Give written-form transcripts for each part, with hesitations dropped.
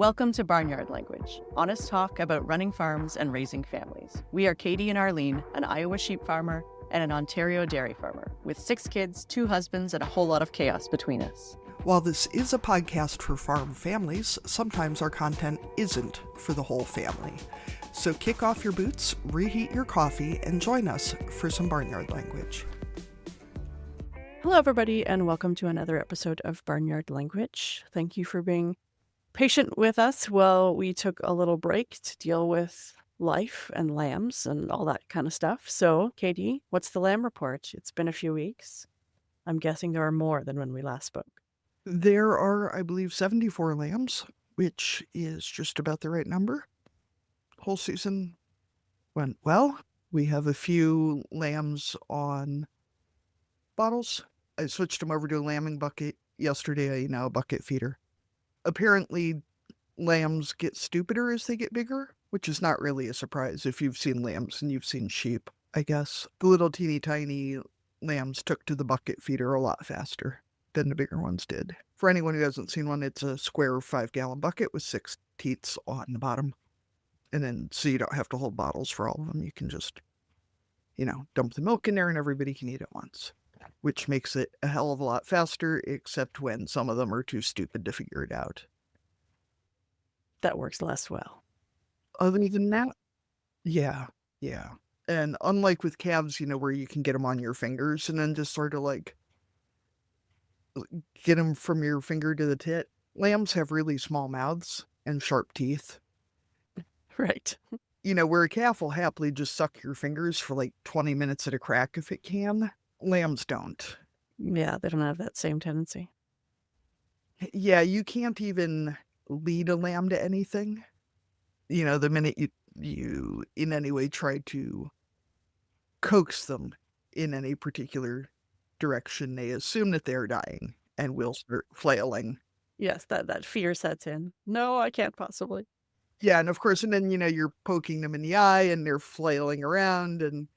Welcome to Barnyard Language, honest talk about running farms and raising families. We are Katie and Arlene, an Iowa sheep farmer and an Ontario dairy farmer, with 6 kids, 2 husbands, and a whole lot of chaos between us. While this is a podcast for farm families, sometimes our content isn't for the whole family. So kick off your boots, reheat your coffee, and join us for some Barnyard Language. Hello, everybody, and welcome to another episode of Barnyard Language. Thank you for being patient with us while we took a little break to deal with life and lambs and all that kind of stuff. So, Katie, what's the lamb report? It's been a few weeks. I'm guessing there are more than when we last spoke. There are, I believe, 74 lambs, which is just about the right number. Whole season went well. We have a few lambs on bottles. I switched them over to a lambing bucket yesterday, a bucket feeder. Apparently, lambs get stupider as they get bigger, which is not really a surprise if you've seen lambs and you've seen sheep, I guess. The little teeny tiny lambs took to the bucket feeder a lot faster than the bigger ones did. For anyone who hasn't seen one, it's a square 5-gallon bucket with 6 teats on the bottom. And then, so you don't have to hold bottles for all of them. You can just, dump the milk in there and everybody can eat at once, which makes it a hell of a lot faster, except when some of them are too stupid to figure it out. That works less well. Other than that, yeah. And unlike with calves, where you can get them on your fingers and then just sort of get them from your finger to the tit, lambs have really small mouths and sharp teeth. Right. Where a calf will happily just suck your fingers for 20 minutes at a crack if it can. Lambs don't. Yeah, they don't have that same tendency. Yeah, you can't even lead a lamb to anything. The minute you in any way try to coax them in any particular direction, they assume that they're dying and will start flailing. Yes, that fear sets in. No, I can't possibly. Yeah, and of course, and then, you're poking them in the eye and they're flailing around and,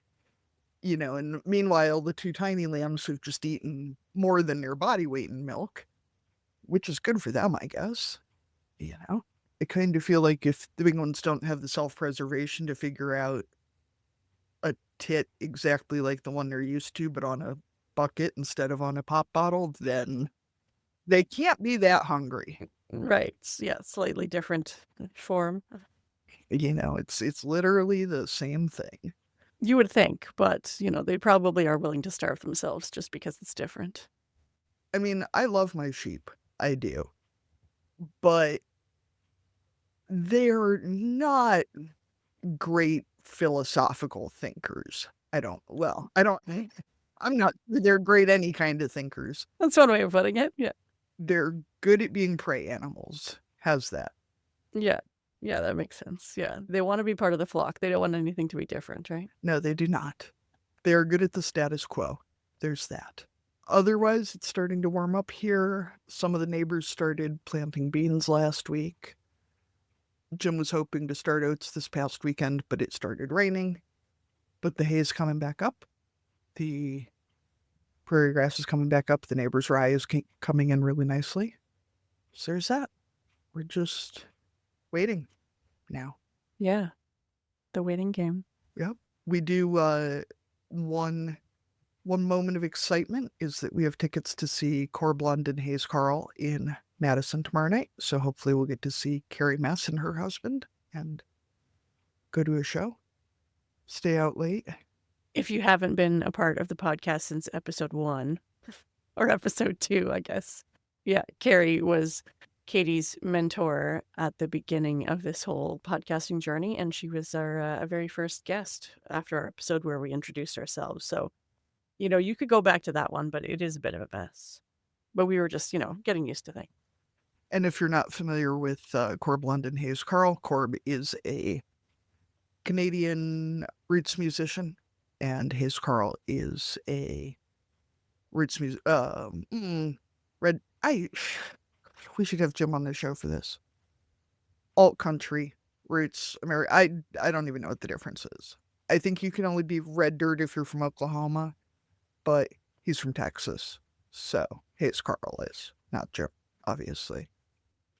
and meanwhile, the 2 tiny lambs have just eaten more than their body weight in milk, which is good for them, I guess. I kind of feel like if the big ones don't have the self-preservation to figure out a tit exactly like the one they're used to, but on a bucket instead of on a pop bottle, then they can't be that hungry. Right. Yeah, slightly different form. It's literally the same thing. You would think, but, they probably are willing to starve themselves just because it's different. I mean, I love my sheep. I do. But they're not great philosophical thinkers. I'm not, they're great any kind of thinkers. That's one way of putting it, yeah. They're good at being prey animals. How's that? Yeah, that makes sense. Yeah, they want to be part of the flock. They don't want anything to be different, right? No, they do not. They are good at the status quo. There's that. Otherwise, it's starting to warm up here. Some of the neighbors started planting beans last week. Jim was hoping to start oats this past weekend, but it started raining. But the hay is coming back up. The prairie grass is coming back up. The neighbor's rye is coming in really nicely. So there's that. We're just waiting now. Yeah. The waiting game. Yep. We do one moment of excitement is that we have tickets to see Corblund and Hayes Carl in Madison tomorrow night. So hopefully we'll get to see Carrie Mess and her husband and go to a show. Stay out late. If you haven't been a part of the podcast since episode 1 or episode 2, I guess. Yeah, Carrie was Katie's mentor at the beginning of this whole podcasting journey, and she was our very first guest after our episode where we introduced ourselves. So, you could go back to that one, but it is a bit of a mess. But we were just, getting used to things. And if you're not familiar with Corblund and Hayes Carl, Corb is a Canadian roots musician, and Hayes Carl is a roots music. We should have Jim on the show for this. Alt country roots, America. I don't even know what the difference is. I think you can only be red dirt if you're from Oklahoma, but he's from Texas, so Hayes Carl is not Jim, obviously.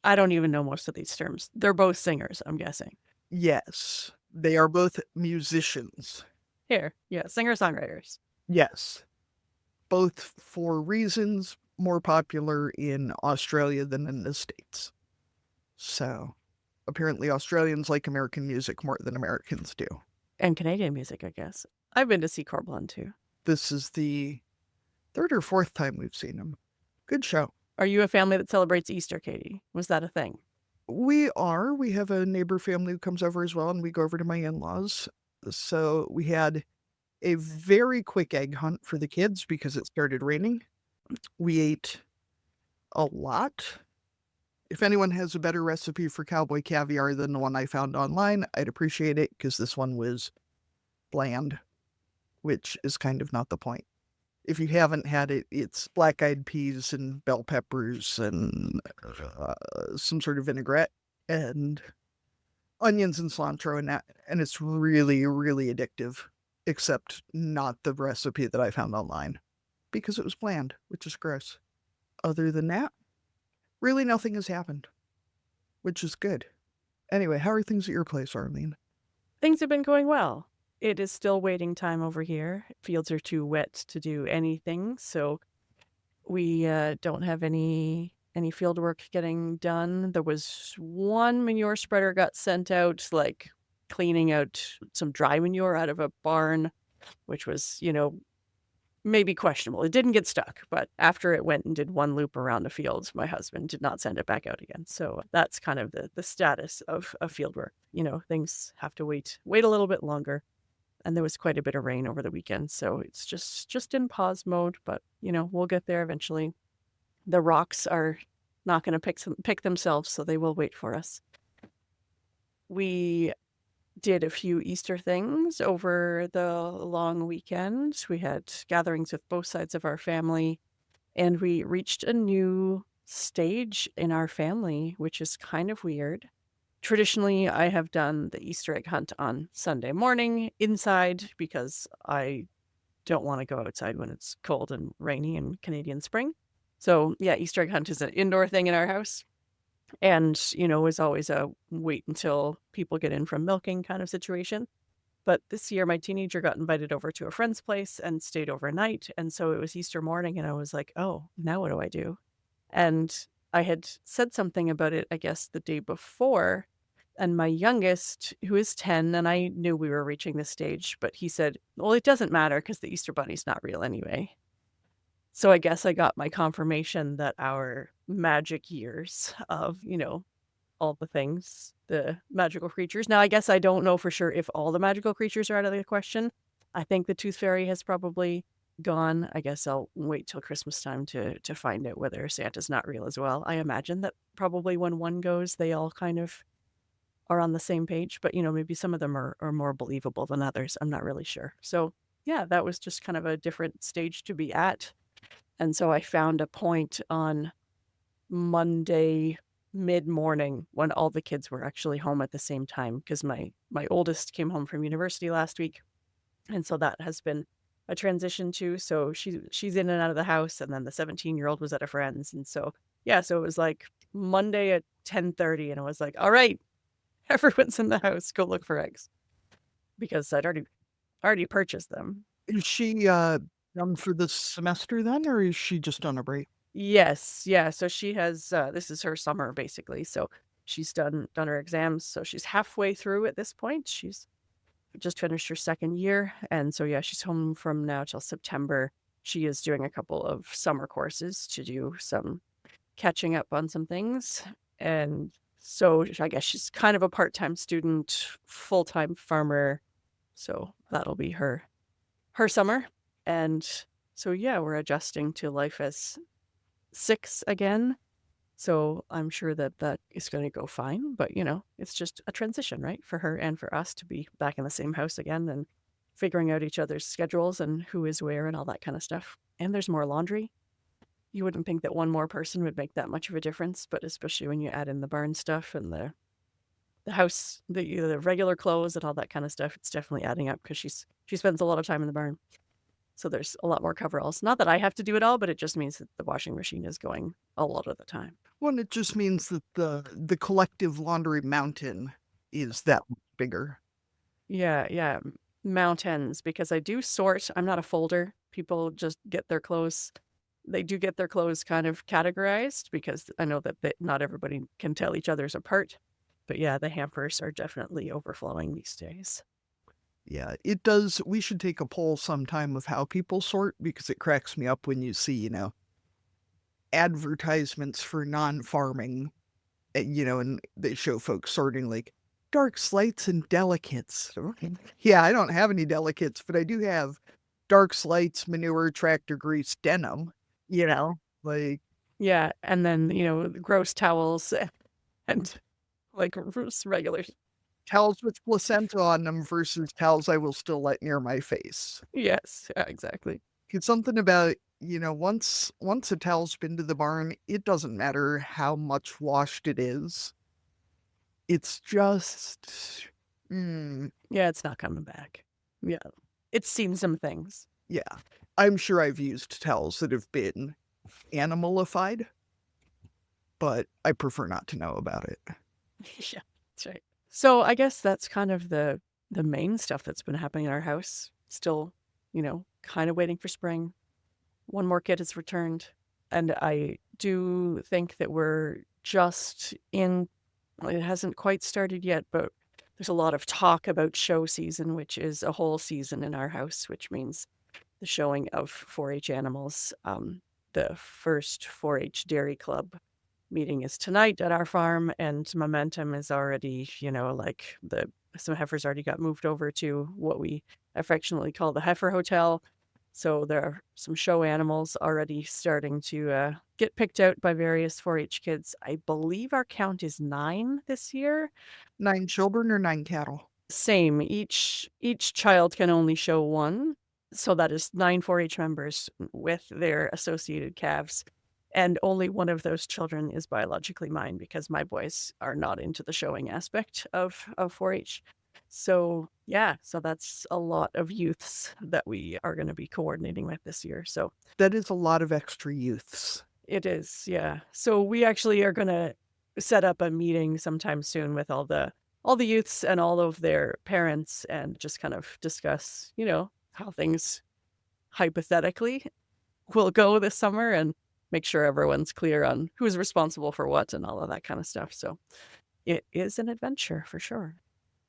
I don't even know most of these terms. They're both singers, I'm guessing. Yes, they are both musicians. Here, yeah, singer-songwriters. Yes, both for reasons more popular in Australia than in the States. So, apparently Australians like American music more than Americans do. And Canadian music, I guess. I've been to see Corblund, too. This is the third or fourth time we've seen them. Good show. Are you a family that celebrates Easter, Katie? Was that a thing? We are. We have a neighbor family who comes over as well, and we go over to my in-laws. So we had a very quick egg hunt for the kids because it started raining. We ate a lot. If anyone has a better recipe for cowboy caviar than the one I found online, I'd appreciate it because this one was bland, which is kind of not the point. If you haven't had it, it's black-eyed peas and bell peppers and some sort of vinaigrette and onions and cilantro and that, and it's really, really addictive, except not the recipe that I found online because it was bland, which is gross. Other than that, really nothing has happened, which is good. Anyway, how are things at your place, Arlene? Things have been going well. It is still waiting time over here. Fields are too wet to do anything, so we don't have any field work getting done. There was one manure spreader got sent out, like cleaning out some dry manure out of a barn, which was, maybe questionable. It didn't get stuck, but after it went and did one loop around the fields, my husband did not send it back out again. So that's kind of the status of field work. Things have to wait a little bit longer. And there was quite a bit of rain over the weekend, so it's just in pause mode, but, we'll get there eventually. The rocks are not going to pick themselves, so they will wait for us. We did a few Easter things over the long weekend. We had gatherings with both sides of our family, and we reached a new stage in our family, which is kind of weird. Traditionally, I have done the Easter egg hunt on Sunday morning inside because I don't want to go outside when it's cold and rainy in Canadian spring. So yeah, Easter egg hunt is an indoor thing in our house. And, is always a wait until people get in from milking kind of situation. But this year, my teenager got invited over to a friend's place and stayed overnight. And so it was Easter morning, and I was like, oh, now what do I do? And I had said something about it, I guess, the day before. And my youngest, who is 10, and I knew we were reaching this stage, but he said, well, it doesn't matter because the Easter Bunny's not real anyway. So I guess I got my confirmation that our magic years of, all the things, the magical creatures. Now, I guess I don't know for sure if all the magical creatures are out of the question. I think the Tooth Fairy has probably gone. I guess I'll wait till Christmas time to find out whether Santa's not real as well. I imagine that probably when one goes, they all kind of are on the same page, but maybe some of them are more believable than others. I'm not really sure. So yeah, that was just kind of a different stage to be at. And so I found a point on Monday mid-morning when all the kids were actually home at the same time, because my oldest came home from university last week. And so that has been a transition too. So she's in and out of the house, and then the 17-year-old was at a friend's. And so, yeah, so it was like Monday at 10:30, and I was like, all right, everyone's in the house, go look for eggs, because I'd already purchased them. Is she done for the semester then, or is she just on a break? Yes, yeah. So she has this is her summer basically. So she's done her exams. So she's halfway through at this point. She's just finished her second year, and so yeah, she's home from now till September. She is doing a couple of summer courses to do some catching up on some things, and so I guess she's kind of a part-time student, full-time farmer. So that'll be her summer. And so, yeah, we're adjusting to life as 6 again. So I'm sure that is going to go fine. But, it's just a transition, right? For her and for us to be back in the same house again and figuring out each other's schedules and who is where and all that kind of stuff. And there's more laundry. You wouldn't think that one more person would make that much of a difference, but especially when you add in the barn stuff and the house, the regular clothes and all that kind of stuff, it's definitely adding up because she spends a lot of time in the barn. So there's a lot more coveralls. Not that I have to do it all, but it just means that the washing machine is going a lot of the time. Well, it just means that the collective laundry mountain is that much bigger. Yeah. Mountains, because I do sort. I'm not a folder. People just get their clothes. They do get their clothes kind of categorized because I know that not everybody can tell each other's apart. But yeah, the hampers are definitely overflowing these days. Yeah, it does. We should take a poll sometime of how people sort, because it cracks me up when you see, advertisements for non-farming, and they show folks sorting like dark slights and delicates. Yeah, I don't have any delicates, but I do have dark slights, manure, tractor grease, denim, like Yeah, and then, gross towels and like regular. towels with placenta on them versus towels I will still let near my face. Yes, yeah, exactly. It's something about, once a towel's been to the barn, it doesn't matter how much washed it is. It's just, Yeah, it's not coming back. Yeah, it's seen some things. yeah. I'm sure I've used towels that have been animalified, but I prefer not to know about it. Yeah, that's right. So I guess that's kind of the main stuff that's been happening in our house. Still, kind of waiting for spring. One more kid has returned, and I do think that we're just in. It hasn't quite started yet, but there's a lot of talk about show season, which is a whole season in our house, which means the showing of 4-H animals. The first 4-H dairy club meeting is tonight at our farm, and momentum is already, some heifers already got moved over to what we affectionately call the heifer hotel. So there are some show animals already starting to get picked out by various 4-H kids. I believe our count is 9 this year. 9 children or 9 cattle? Same. Each child can only show one. So that is 9 4-H members with their associated calves. And only one of those children is biologically mine because my boys are not into the showing aspect of 4-H. So yeah, so that's a lot of youths that we are going to be coordinating with this year. So that is a lot of extra youths. It is, yeah. So we actually are going to set up a meeting sometime soon with all the youths and all of their parents and just kind of discuss, how things hypothetically will go this summer and make sure everyone's clear on who's responsible for what and all of that kind of stuff. So it is an adventure for sure.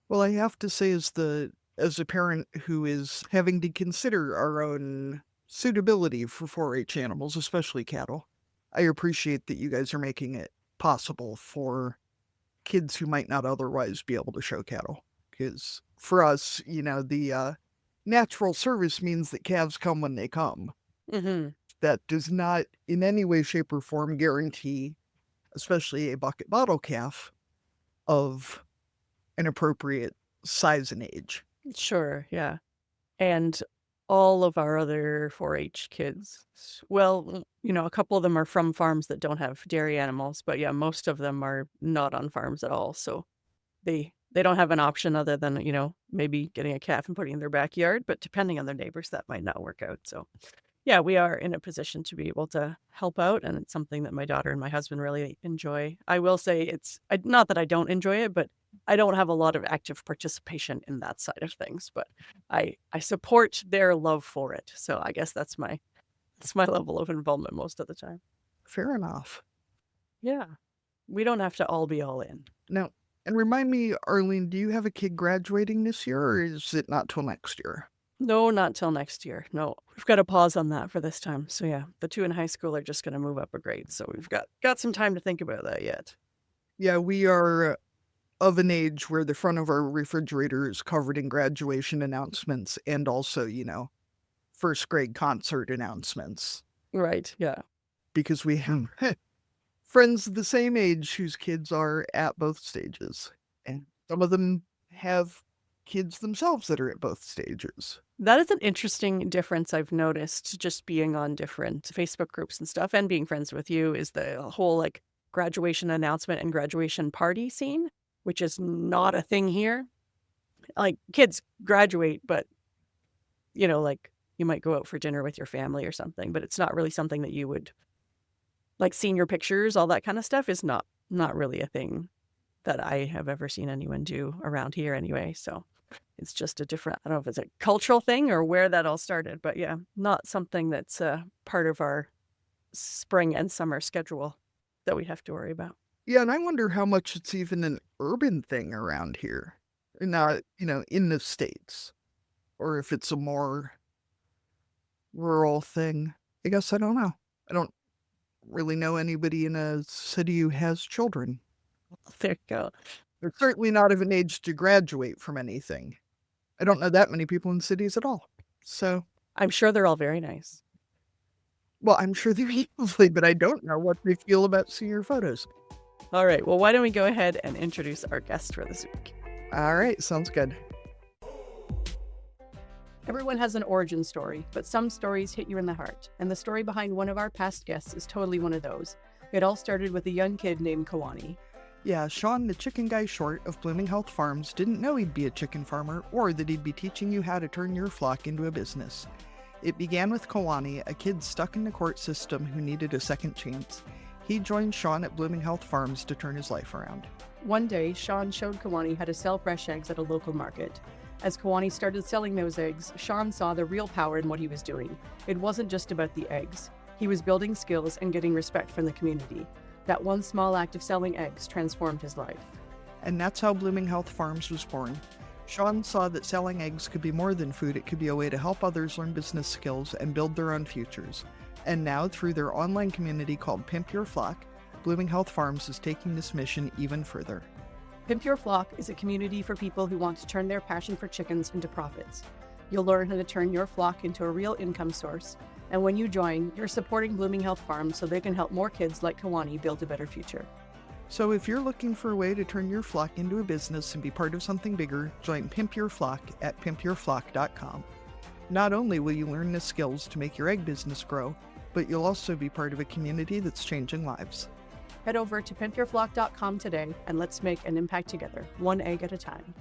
Well, I have to say, as a parent who is having to consider our own suitability for 4-H animals, especially cattle, I appreciate that you guys are making it possible for kids who might not otherwise be able to show cattle. Because for us, the natural service means that calves come when they come. Mm-hmm. That does not in any way, shape, or form guarantee, especially a bucket bottle calf, of an appropriate size and age. Sure, yeah. And all of our other 4-H kids, well, a couple of them are from farms that don't have dairy animals, but yeah, most of them are not on farms at all. So they don't have an option other than, maybe getting a calf and putting it in their backyard, but depending on their neighbors, that might not work out. So yeah, we are in a position to be able to help out, and it's something that my daughter and my husband really enjoy. I will say it's not that I don't enjoy it, but I don't have a lot of active participation in that side of things, but I support their love for it. So I guess that's my level of involvement most of the time. Fair enough. Yeah. We don't have to all be all in. Now, and remind me, Arlene, do you have a kid graduating this year, or is it not till next year? No, not till next year. No, we've got to pause on that for this time. So yeah, the 2 in high school are just going to move up a grade. So we've got some time to think about that yet. Yeah, we are of an age where the front of our refrigerator is covered in graduation announcements and also, first grade concert announcements. Right, yeah. Because we have friends the same age whose kids are at both stages. And some of them have kids themselves that are at both stages. That is an interesting difference I've noticed just being on different Facebook groups and stuff and being friends with you is the whole graduation announcement and graduation party scene, which is not a thing here. Like kids graduate, but You might go out for dinner with your family or something, but it's not really something that you would, like, senior pictures, all that kind of stuff is not really a thing that I have ever seen anyone do around here anyway. So it's just a different, I don't know if it's a cultural thing or where that all started, but yeah, not something that's part of our spring and summer schedule that we have to worry about. Yeah, and I wonder how much it's even an urban thing around here. Not, in the States. Or if it's a more rural thing. I guess I don't know. I don't really know anybody in a city who has children. There you go. They're certainly not of an age to graduate from anything. I don't know that many people in cities at all. So, I'm sure they're all very nice. well, I'm sure they're lovely, but I don't know what they feel about senior photos. All right, well, why don't we go ahead and introduce our guest for this week? All right, sounds good. Everyone has an origin story, but some stories hit you in the heart, and the story behind one of our past guests is totally one of those. It all started with a young kid named Kawani. Yeah, Sean, the chicken guy short of Blooming Health Farms, didn't know he'd be a chicken farmer or that he'd be teaching you how to turn your flock into a business. It began with Kawani, a kid stuck in the court system who needed a second chance. He joined Sean at Blooming Health Farms to turn his life around. One day, Sean showed Kawani how to sell fresh eggs at a local market. As Kawani started selling those eggs, Sean saw the real power in what he was doing. It wasn't just about the eggs. He was building skills and getting respect from the community. That one small act of selling eggs transformed his life. And that's how Blooming Health Farms was born. Sean saw that selling eggs could be more than food. It could be a way to help others learn business skills and build their own futures. And now, through their online community called Pimp Your Flock, Blooming Health Farms is taking this mission even further. Pimp Your Flock is a community for people who want to turn their passion for chickens into profits. You'll learn how to turn your flock into a real income source, and when you join, you're supporting Blooming Health Farms so they can help more kids like Kawani build a better future. So if you're looking for a way to turn your flock into a business and be part of something bigger, join Pimp Your Flock at pimpyourflock.com. Not only will you learn the skills to make your egg business grow, but you'll also be part of a community that's changing lives. Head over to pimpyourflock.com today and let's make an impact together, one egg at a time.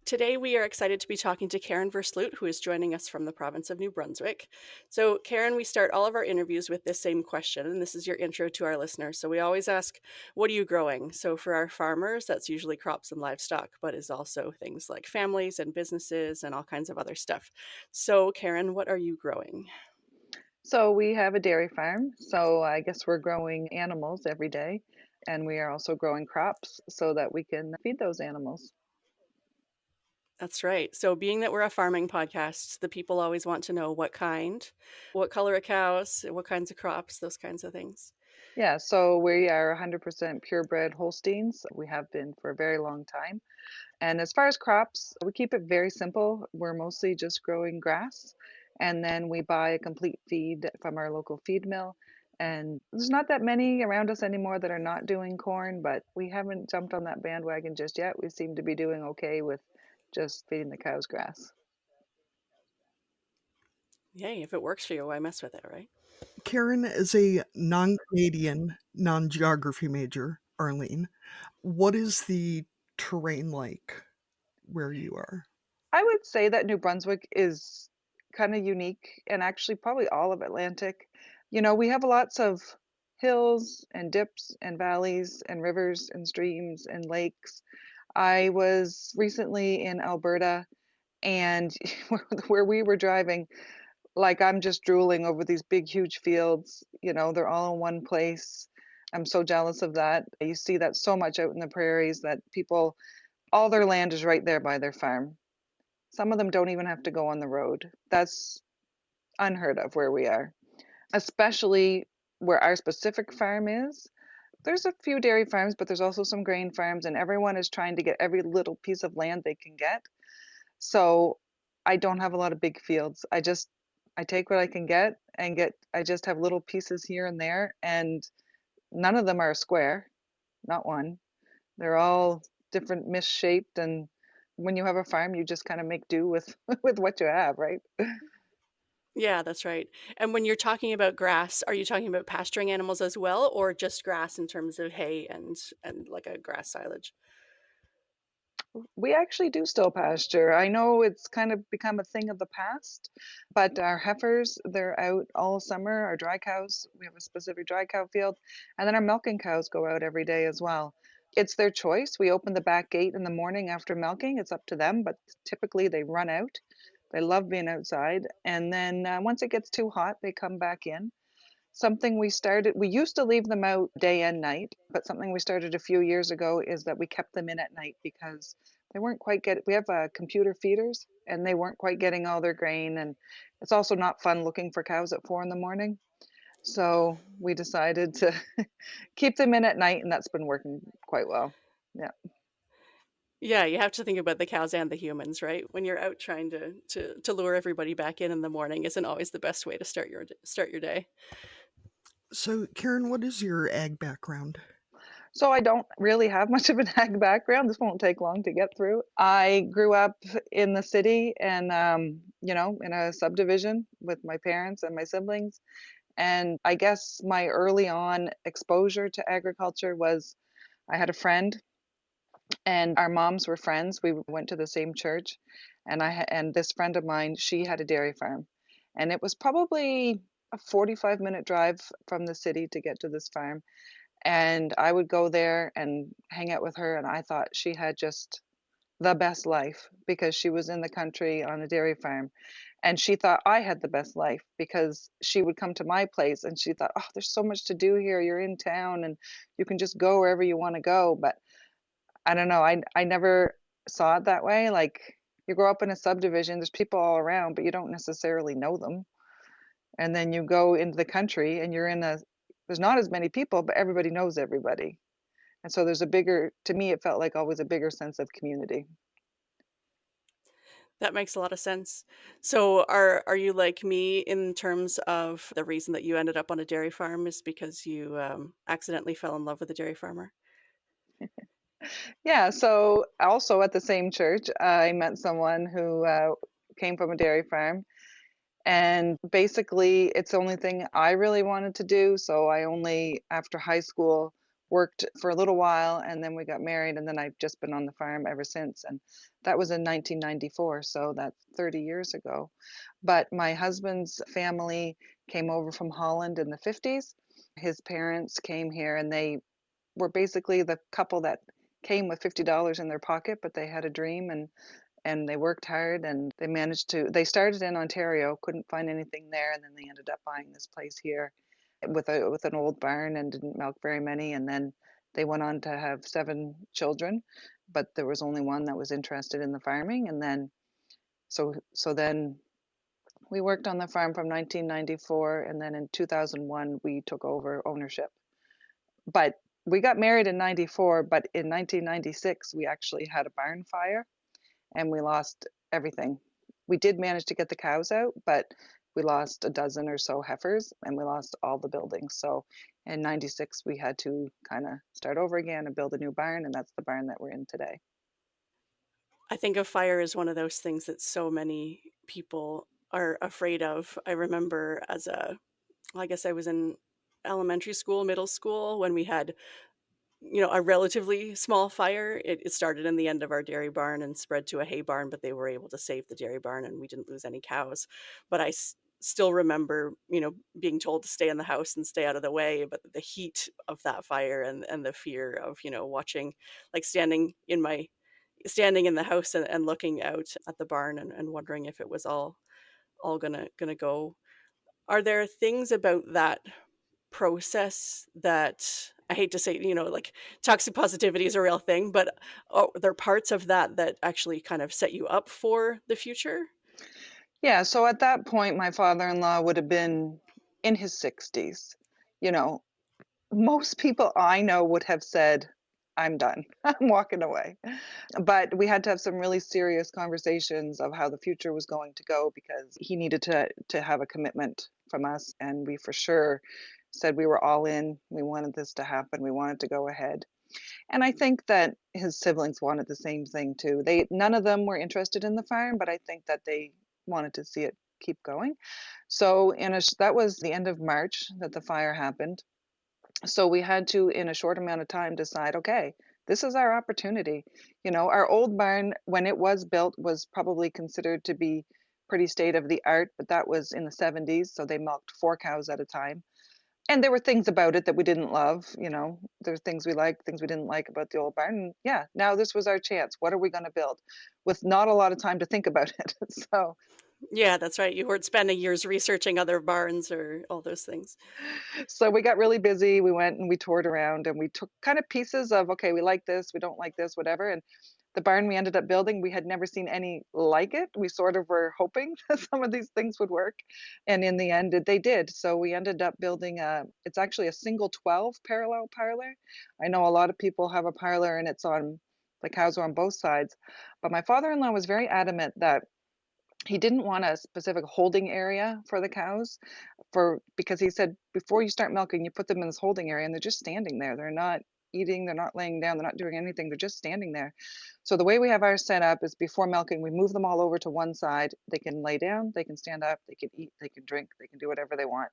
Today, we are excited to be talking to Karen Versloot, who is joining us from the province of New Brunswick. So, Karen, we start all of our interviews with this same question, and this is your intro to our listeners. So we always ask, what are you growing? So for our farmers, that's usually crops and livestock, but is also things like families and businesses and all kinds of other stuff. So, Karen, what are you growing? So we have a dairy farm, so I guess we're growing animals every day, and we are also growing crops so that we can feed those animals. That's right. So being that we're a farming podcast, the people always want to know what color of cows, what kinds of crops, those kinds of things. Yeah, so we are 100% purebred Holsteins. We have been for a very long time. And as far as crops, we keep it very simple. We're mostly just growing grass, and then we buy a complete feed from our local feed mill. And there's not that many around us anymore that are not doing corn, but we haven't jumped on that bandwagon just yet. We seem to be doing okay with just feeding the cows grass. Yay, if it works for you, why mess with it, right? Karen, as a non-Canadian, non-geography major, Arlene, what is the terrain like where you are? I would say that New Brunswick is kind of unique, and actually probably all of Atlantic. We have lots of hills and dips and valleys and rivers and streams and lakes. I was recently in Alberta, and where we were driving, like, I'm just drooling over these big, huge fields. They're all in one place. I'm so jealous of that. You see that so much out in the prairies that people, all their land is right there by their farm. Some of them don't even have to go on the road. That's unheard of where we are, especially where our specific farm is. There's a few dairy farms, but there's also some grain farms, and everyone is trying to get every little piece of land they can get. So I don't have a lot of big fields. I take what I can get I just have little pieces here and there, and none of them are a square, not one. They're all different, misshaped, and when you have a farm, you just kind of make do with with what you have, right? Yeah, that's right. And when you're talking about grass, are you talking about pasturing animals as well, or just grass in terms of hay and like a grass silage? We actually do still pasture. I know it's kind of become a thing of the past, but our heifers, they're out all summer. Our dry cows, we have a specific dry cow field, and then our milking cows go out every day as well. It's their choice. We open the back gate in the morning after milking. It's up to them, but typically they run out. They love being outside. And then once it gets too hot, they come back in. Something we started, we used to leave them out day and night, but something we started a few years ago is that we kept them in at night because they weren't quite getting, we have computer feeders and they weren't quite getting all their grain. And it's also not fun looking for cows at 4 in the morning. So we decided to keep them in at night, and that's been working quite well. Yeah. Yeah, you have to think about the cows and the humans, right? When you're out trying to lure everybody back in the morning isn't always the best way to start your day. So, Karen, what is your ag background? So I don't really have much of an ag background. This won't take long to get through. I grew up in the city and, in a subdivision with my parents and my siblings. And I guess my early on exposure to agriculture was I had a friend and our moms were friends. We went to the same church, and and this friend of mine, she had a dairy farm, and it was probably a 45-minute drive from the city to get to this farm. And I would go there and hang out with her, and I thought she had just the best life because she was in the country on a dairy farm. And she thought I had the best life because she would come to my place and she thought, oh, there's so much to do here. You're in town and you can just go wherever you want to go. But I don't know, I never saw it that way. Like you grow up in a subdivision, there's people all around, but you don't necessarily know them. And then you go into the country and there's not as many people, but everybody knows everybody. And so to me, it felt like always a bigger sense of community. That makes a lot of sense. So are you like me in terms of the reason that you ended up on a dairy farm is because you accidentally fell in love with a dairy farmer? Yeah, so also at the same church, I met someone who came from a dairy farm. And basically, it's the only thing I really wanted to do. So I only, after high school, worked for a little while and then we got married. And then I've just been on the farm ever since. And that was in 1994. So that's 30 years ago. But my husband's family came over from Holland in the 50s. His parents came here and they were basically the couple that came with $50 in their pocket, but they had a dream and they worked hard and they started in Ontario, couldn't find anything there, and then they ended up buying this place here with an old barn and didn't milk very many, and then they went on to have 7 children, but there was only one that was interested in the farming, and then then we worked on the farm from 1994, and then in 2001 we took over ownership. But we got married in 94, but in 1996 we actually had a barn fire and we lost everything. We did manage to get the cows out, but we lost a dozen or so heifers and we lost all the buildings. So in 96, we had to kind of start over again and build a new barn, and that's the barn that we're in today. I think a fire is one of those things that so many people are afraid of. I remember I guess I was in elementary school, middle school, when we had a relatively small fire. It started in the end of our dairy barn and spread to a hay barn, but they were able to save the dairy barn and we didn't lose any cows. But still remember, being told to stay in the house and stay out of the way, but the heat of that fire and the fear of, watching, like standing in the house and looking out at the barn and wondering if it was all gonna go. Are there things about that process that I hate to say, like toxic positivity is a real thing, but are there parts of that actually kind of set you up for the future? Yeah, so at that point, my father-in-law would have been in his 60s. You know, most people I know would have said, I'm done. I'm walking away. But we had to have some really serious conversations of how the future was going to go because he needed to have a commitment from us, and we for sure said we were all in. We wanted this to happen. We wanted to go ahead. And I think that his siblings wanted the same thing too. None of them were interested in the farm, but I think that they wanted to see it keep going. So that was the end of March that the fire happened. So we had to, in a short amount of time, decide, okay, this is our opportunity. Our old barn, when it was built, was probably considered to be pretty state of the art, but that was in the 70s, so they milked 4 cows at a time. And there were things about it that we didn't love. There's things we liked, things we didn't like about the old barn. And yeah, now this was our chance. What are we going to build? With not a lot of time to think about it. So Yeah, that's right. You weren't spending years researching other barns or all those things. So we got really busy. We went and we toured around and we took kind of pieces of, okay, we like this, we don't like this, whatever. And the barn we ended up building, we had never seen any like it. We sort of were hoping that some of these things would work. And in the end, they did. So we ended up building it's actually a single 12 parallel parlor. I know a lot of people have a parlor and the cows are on both sides. But my father-in-law was very adamant that he didn't want a specific holding area for the cows because he said before you start milking, you put them in this holding area and they're just standing there. They're not eating, they're not laying down, they're not doing anything, they're just standing there. So the way we have ours set up is before milking, we move them all over to one side. They can lay down, they can stand up, they can eat, they can drink, they can do whatever they want.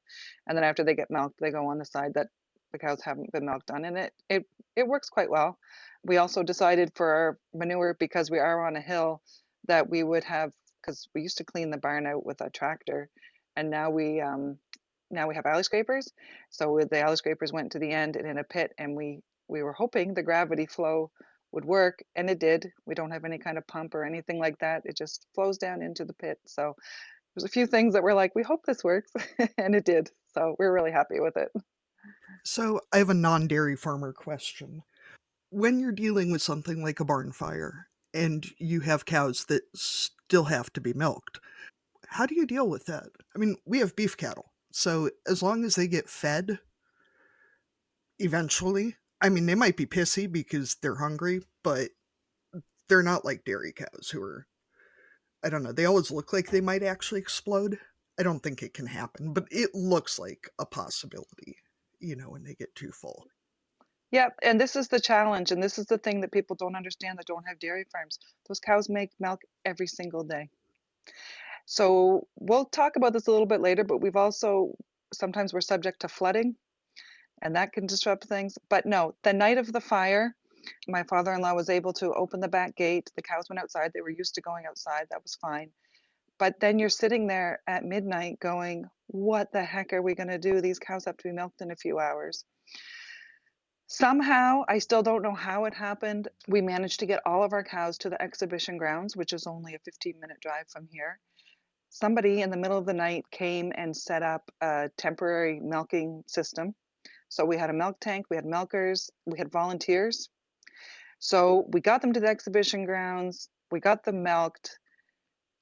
And then after they get milked, they go on the side that the cows haven't been milked on. And it works quite well. We also decided for our manure, because we are on a hill, that we would have, because we used to clean the barn out with a tractor, and now we have alley scrapers. So the alley scrapers went to the end and in a pit, and we were hoping the gravity flow would work, and it did. We don't have any kind of pump or anything like that. It just flows down into the pit. So there's a few things that we're like, we hope this works, and it did. So we're really happy with it. So I have a non-dairy farmer question. When you're dealing with something like a barn fire and you have cows that still have to be milked, how do you deal with that? I mean, we have beef cattle, so as long as they get fed, eventually, I mean, they might be pissy because they're hungry, but they're not like dairy cows who are, I don't know, they always look like they might actually explode. I don't think it can happen, but it looks like a possibility, when they get too full. Yeah, and this is the challenge, and this is the thing that people don't understand that don't have dairy farms. Those cows make milk every single day. So we'll talk about this a little bit later, but sometimes we're subject to flooding, and that can disrupt things. But no, the night of the fire, my father-in-law was able to open the back gate. The cows went outside. They were used to going outside. That was fine. But then you're sitting there at midnight going, what the heck are we going to do? These cows have to be milked in a few hours. Somehow, I still don't know how it happened, we managed to get all of our cows to the exhibition grounds, which is only a 15-minute drive from here. Somebody in the middle of the night came and set up a temporary milking system. So we had a milk tank, we had milkers, we had volunteers. So we got them to the exhibition grounds, we got them milked,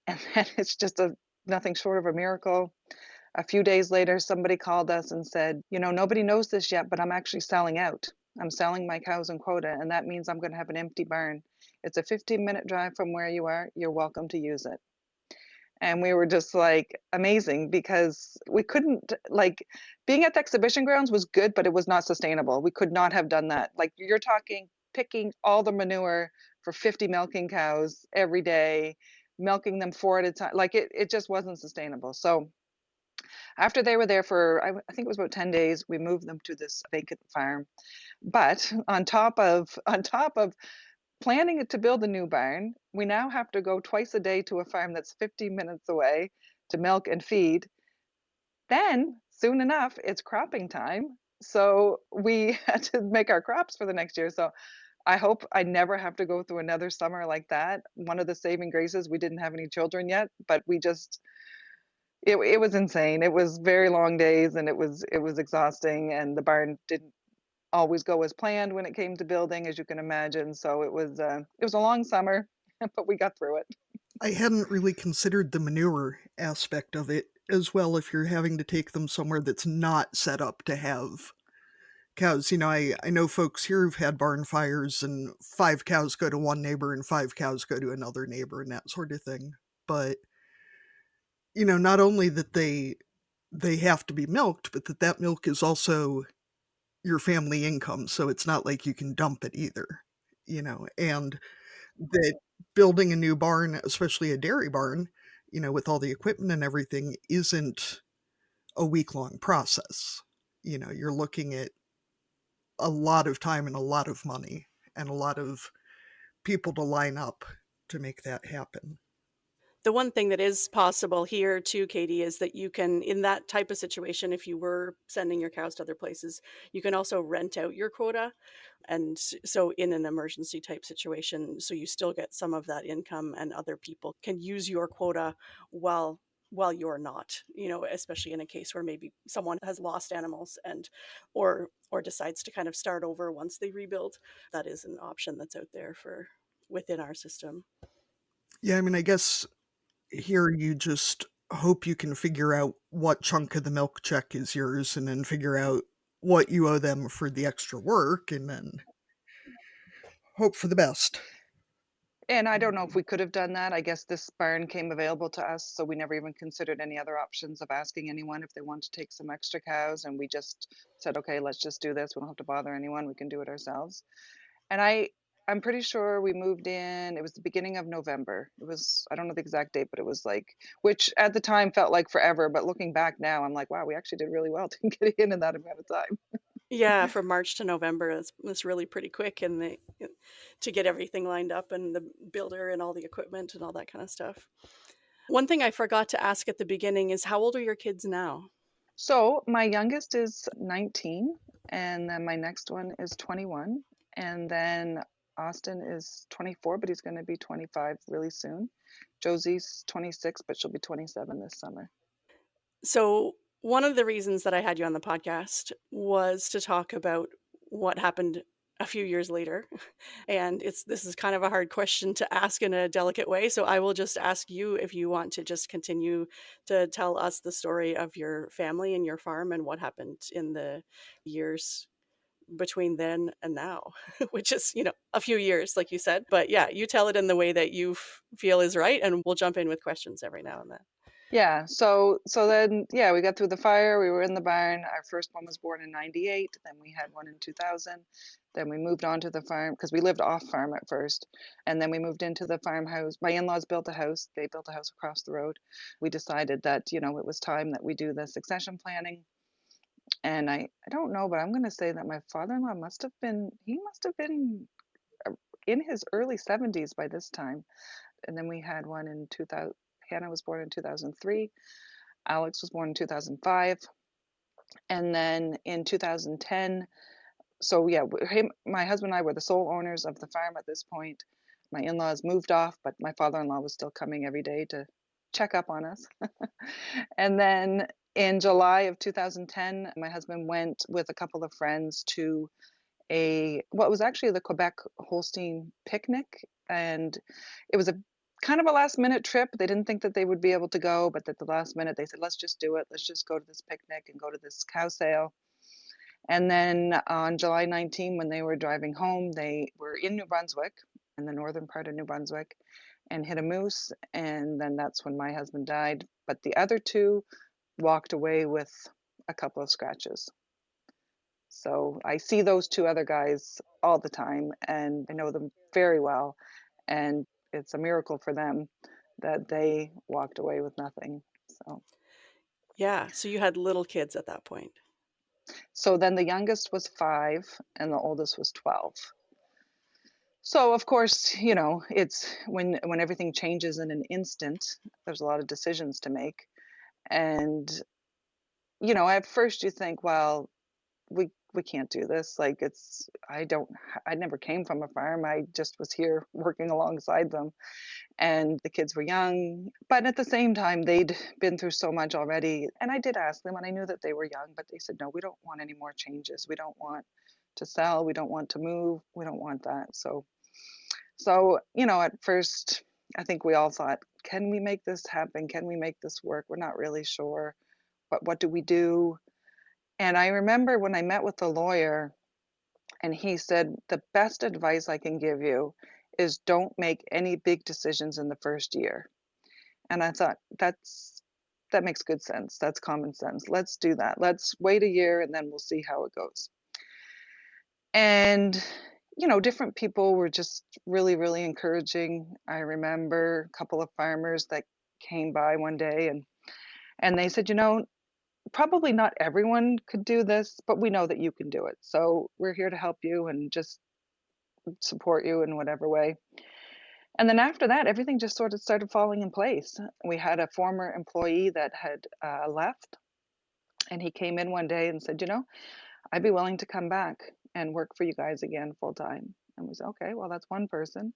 and then it's just nothing short of a miracle. A few days later, somebody called us and said, nobody knows this yet, but I'm actually selling out. I'm selling my cows and quota, and that means I'm going to have an empty barn. It's a 15-minute drive from where you are. You're welcome to use it. And we were just like amazing, because we couldn't, like, being at the exhibition grounds was good, but it was not sustainable. We could not have done that. Like, you're talking picking all the manure for 50 milking cows every day, milking them 4 at a time. Like, it just wasn't sustainable. So after they were there for, I think it was about 10 days, we moved them to this vacant farm. But on top of planning to build a new barn, we now have to go twice a day to a farm that's 50 minutes away to milk and feed. Then, soon enough, it's cropping time. So we had to make our crops for the next year. So I hope I never have to go through another summer like that. One of the saving graces, we didn't have any children yet, but it was insane. It was very long days, and it was exhausting, and the barn didn't always go as planned when it came to building, as you can imagine. So it was a long summer, but we got through it. I hadn't really considered the manure aspect of it as well if you're having to take them somewhere that's not set up to have cows. I know folks here who've had barn fires and 5 cows go to one neighbor and 5 cows go to another neighbor and that sort of thing. But, not only that they have to be milked, but that milk is also your family income. So it's not like you can dump it either, and that building a new barn, especially a dairy barn, with all the equipment and everything, isn't a week-long process. You're looking at a lot of time and a lot of money. and a lot of people to line up to make that happen. The one thing that is possible here too, Katie, is that you can, in that type of situation, if you were sending your cows to other places, you can also rent out your quota. And so in an emergency type situation, so you still get some of that income and other people can use your quota while you're not, especially in a case where maybe someone has lost animals and or decides to kind of start over once they rebuild. That is an option that's out there for within our system. Yeah, I mean, I guess here you just hope you can figure out what chunk of the milk check is yours and then figure out what you owe them for the extra work and then hope for the best. And I don't know if we could have done that. I guess this barn came available to us, so we never even considered any other options of asking anyone if they want to take some extra cows. And we just said, okay, let's just do this. We don't have to bother anyone. We can do it ourselves. And I'm pretty sure we moved in, it was the beginning of November. It was, I don't know the exact date, but it was like, which at the time felt like forever. But looking back now, I'm like, wow, we actually did really well to get in that amount of time. Yeah, from March to November, that's really pretty quick, and to get everything lined up and the builder and all the equipment and all that kind of stuff. One thing I forgot to ask at the beginning is how old are your kids now? So my youngest is 19, and then my next one is 21, and then Austin is 24, but he's going to be 25 really soon. Josie's 26, but she'll be 27 this summer. So one of the reasons that I had you on the podcast was to talk about what happened a few years later. And this is kind of a hard question to ask in a delicate way. So I will just ask you if you want to just continue to tell us the story of your family and your farm and what happened in the years between then and now, which is, a few years, like you said. But yeah, you tell it in the way that you feel is right. And we'll jump in with questions every now and then. Yeah, so then yeah, we got through the fire. We were in the barn. Our first one was born in 98, then we had one in 2000. Then we moved on to the farm because we lived off farm at first. And then we moved into the farmhouse. My in-laws built a house. They built a house across the road. We decided that, it was time that we do the succession planning. And I don't know, but I'm going to say that my father-in-law must have been in his early 70s by this time. And then we had one in 2000. Hannah was born in 2003. Alex was born in 2005. And then in 2010, so yeah, my husband and I were the sole owners of the farm at this point. My in-laws moved off, but my father-in-law was still coming every day to check up on us. And then in July of 2010, my husband went with a couple of friends to what was actually the Quebec Holstein picnic. And it was a kind of a last minute trip. They didn't think that they would be able to go, but at the last minute they said, let's just do it. Let's just go to this picnic and go to this cow sale. And then on July 19, when they were driving home, they were in New Brunswick, in the northern part of New Brunswick, and hit a moose. And then that's when my husband died. But the other two walked away with a couple of scratches. So I see those two other guys all the time, and I know them very well. And it's a miracle for them that they walked away with nothing. So Yeah. So you had little kids at that point. so then the youngest was 5 and the oldest was 12. So of course, it's when everything changes in an instant, there's a lot of decisions to make. And at first you think, well, we can't do this. Like I never came from a farm. I just was here working alongside them. And the kids were young, but at the same time they'd been through so much already. And I did ask them, and I knew that they were young, but they said, no, we don't want any more changes. We don't want to sell. We don't want to move. We don't want that. So at first I think we all thought, can we make this happen? Can we make this work? We're not really sure, but what do we do? And I remember when I met with the lawyer, and he said, the best advice I can give you is don't make any big decisions in the first year. And I thought, that makes good sense. That's common sense. Let's do that. Let's wait a year and then we'll see how it goes. And different people were just really, really encouraging. I remember a couple of farmers that came by one day and they said, probably not everyone could do this, but we know that you can do it. So we're here to help you, and just support you in whatever way. And then after that, everything just sort of started falling in place. We had a former employee that had left, and he came in one day and said, I'd be willing to come back and work for you guys again full time. And we said, okay, well, that's one person.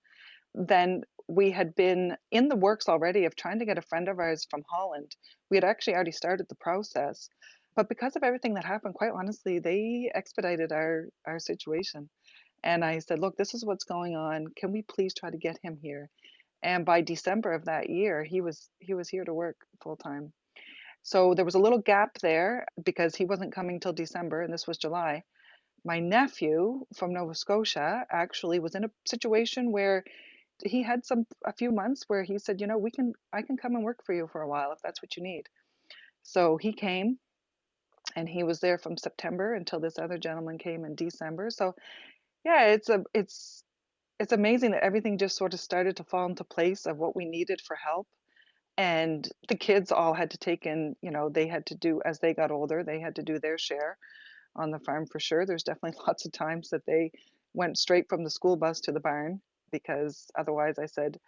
Then we had been in the works already of trying to get a friend of ours from Holland. We had actually already started the process. But because of everything that happened, quite honestly, they expedited our situation. And I said, look, this is what's going on. Can we please try to get him here? And by December of that year, he was here to work full time. So there was a little gap there because he wasn't coming till December, and this was July. My nephew from Nova Scotia actually was in a situation where he had a few months where he said, I can come and work for you for a while if that's what you need. So he came, and he was there from September until this other gentleman came in December. So yeah, it's amazing that everything just sort of started to fall into place of what we needed for help. And the kids all had to take in, they had to do, as they got older, they had to do their share on the farm for sure. There's definitely lots of times that they went straight from the school bus to the barn because otherwise I said,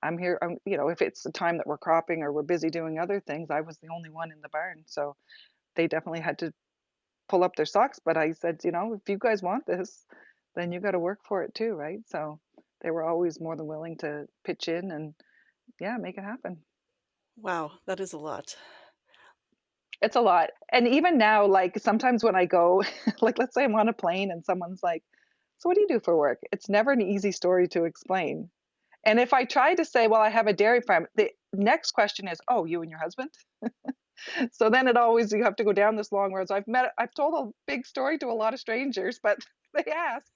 I'm here, if it's the time that we're cropping or we're busy doing other things, I was the only one in the barn. So they definitely had to pull up their socks. But I said, if you guys want this, then you got to work for it too, right? So they were always more than willing to pitch in and yeah, make it happen. Wow, that is a lot. It's a lot. And even now, like sometimes when I go, like let's say I'm on a plane and someone's like, so what do you do for work? It's never an easy story to explain. And if I try to say, well, I have a dairy farm, the next question is, oh, you and your husband? So then you have to go down this long road. So I've told a big story to a lot of strangers, but they ask.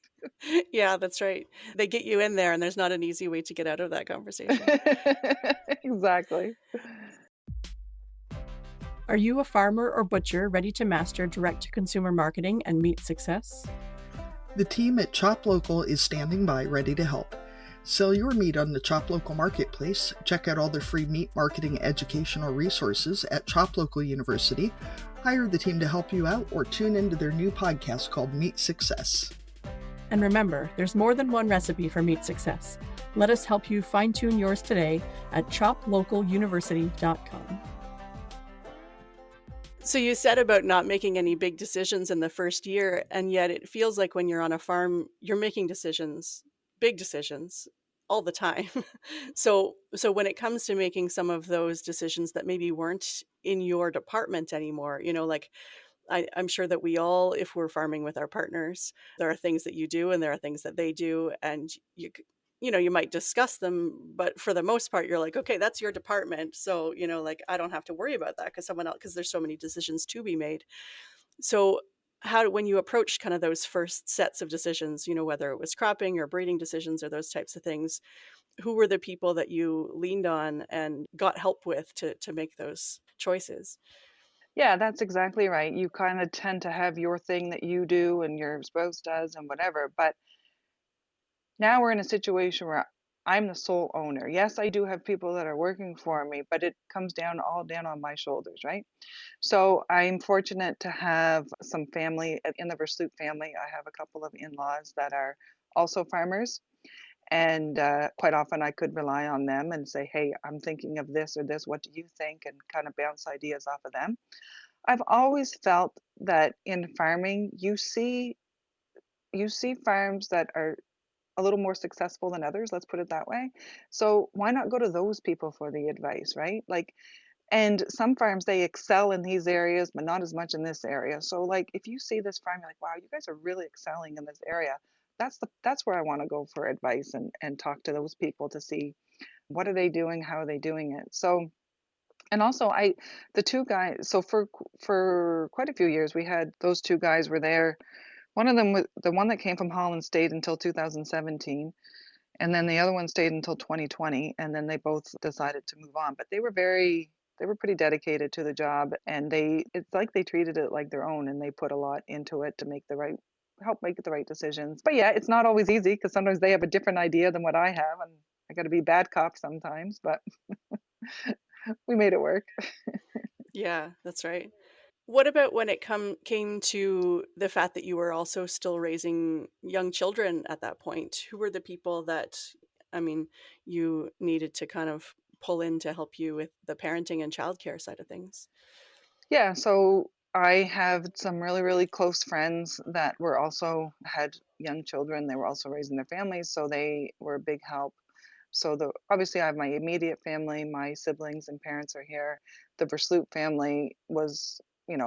Yeah, that's right. They get you in there and there's not an easy way to get out of that conversation. Exactly. Are you a farmer or butcher ready to master direct-to-consumer marketing and meet success? The team at ChopLocal is standing by ready to help. Sell your meat on the ChopLocal marketplace. Check out all the free meat marketing educational resources at ChopLocal University. Hire the team to help you out or tune into their new podcast called Meat Success. And remember, there's more than one recipe for meat success. Let us help you fine-tune yours today at ChopLocalUniversity.com. So you said about not making any big decisions in the first year, and yet it feels like when you're on a farm, you're making decisions, big decisions, all the time. So when it comes to making some of those decisions that maybe weren't in your department anymore, like I'm sure that we all, if we're farming with our partners, there are things that you do and there are things that they do, and you might discuss them, but for the most part, you're like, okay, that's your department. So, like, I don't have to worry about that because there's so many decisions to be made. So when you approached kind of those first sets of decisions, whether it was cropping or breeding decisions or those types of things, who were the people that you leaned on and got help with to make those choices? Yeah, that's exactly right. You kind of tend to have your thing that you do and your spouse does and whatever. But now we're in a situation where I'm the sole owner. Yes, I do have people that are working for me, but it comes all down on my shoulders, right? So I'm fortunate to have some family in the Versloot family. I have a couple of in-laws that are also farmers. And quite often I could rely on them and say, hey, I'm thinking of this or this. What do you think? And kind of bounce ideas off of them. I've always felt that in farming, you see farms that are a little more successful than others, let's put it that way. So why not go to those people for the advice, right? Like, and some farms they excel in these areas, but not as much in this area. So like if you see this farm, you're like, wow, you guys are really excelling in this area. That's where I want to go for advice and talk to those people to see what are they doing, how are they doing it. So and also the two guys, so for quite a few years we had those two guys were there. One of them was the one that came from Holland stayed until 2017, and then the other one stayed until 2020, and then they both decided to move on. But they were pretty dedicated to the job, and it's like they treated it like their own, and they put a lot into it to help make the right decisions. But yeah, it's not always easy because sometimes they have a different idea than what I have, and I got to be bad cop sometimes, but we made it work. Yeah, that's right. What about when it came to the fact that you were also still raising young children at that point? Who were the people that, I mean, you needed to kind of pull in to help you with the parenting and childcare side of things? Yeah, so I have some really, really close friends that were also had young children. They were also raising their families, so they were a big help. So the obviously I have my immediate family, my siblings and parents are here. The Versloot family was,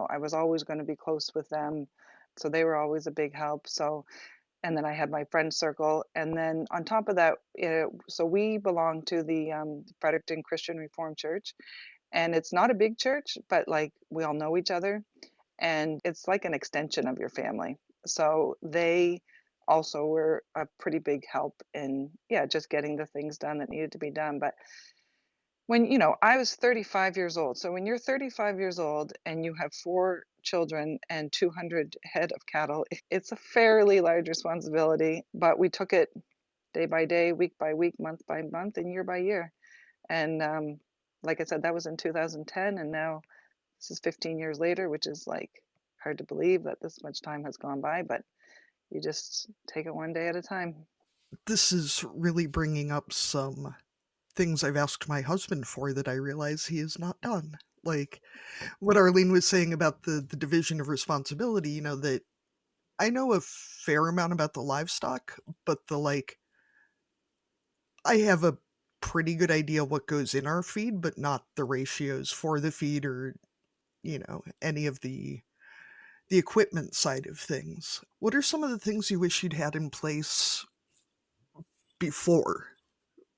I was always going to be close with them. So they were always a big help. So and then I had my friend circle, and then on top of that, so we belong to the Fredericton Christian Reformed Church, and it's not a big church, but like we all know each other, and it's like an extension of your family. So they also were a pretty big help in, yeah, just getting the things done that needed to be done. But when, I was 35 years old. So when you're 35 years old and you have four children and 200 head of cattle, it's a fairly large responsibility, but we took it day by day, week by week, month by month, and year by year. And like I said, that was in 2010, and now this is 15 years later, which is like hard to believe that this much time has gone by, but you just take it one day at a time. This is really bringing up some things I've asked my husband for that I realize he has not done. Like what Arlene was saying about the division of responsibility, that I know a fair amount about the livestock, but I have a pretty good idea what goes in our feed, but not the ratios for the feed or, any of the equipment side of things. What are some of the things you wish you'd had in place before?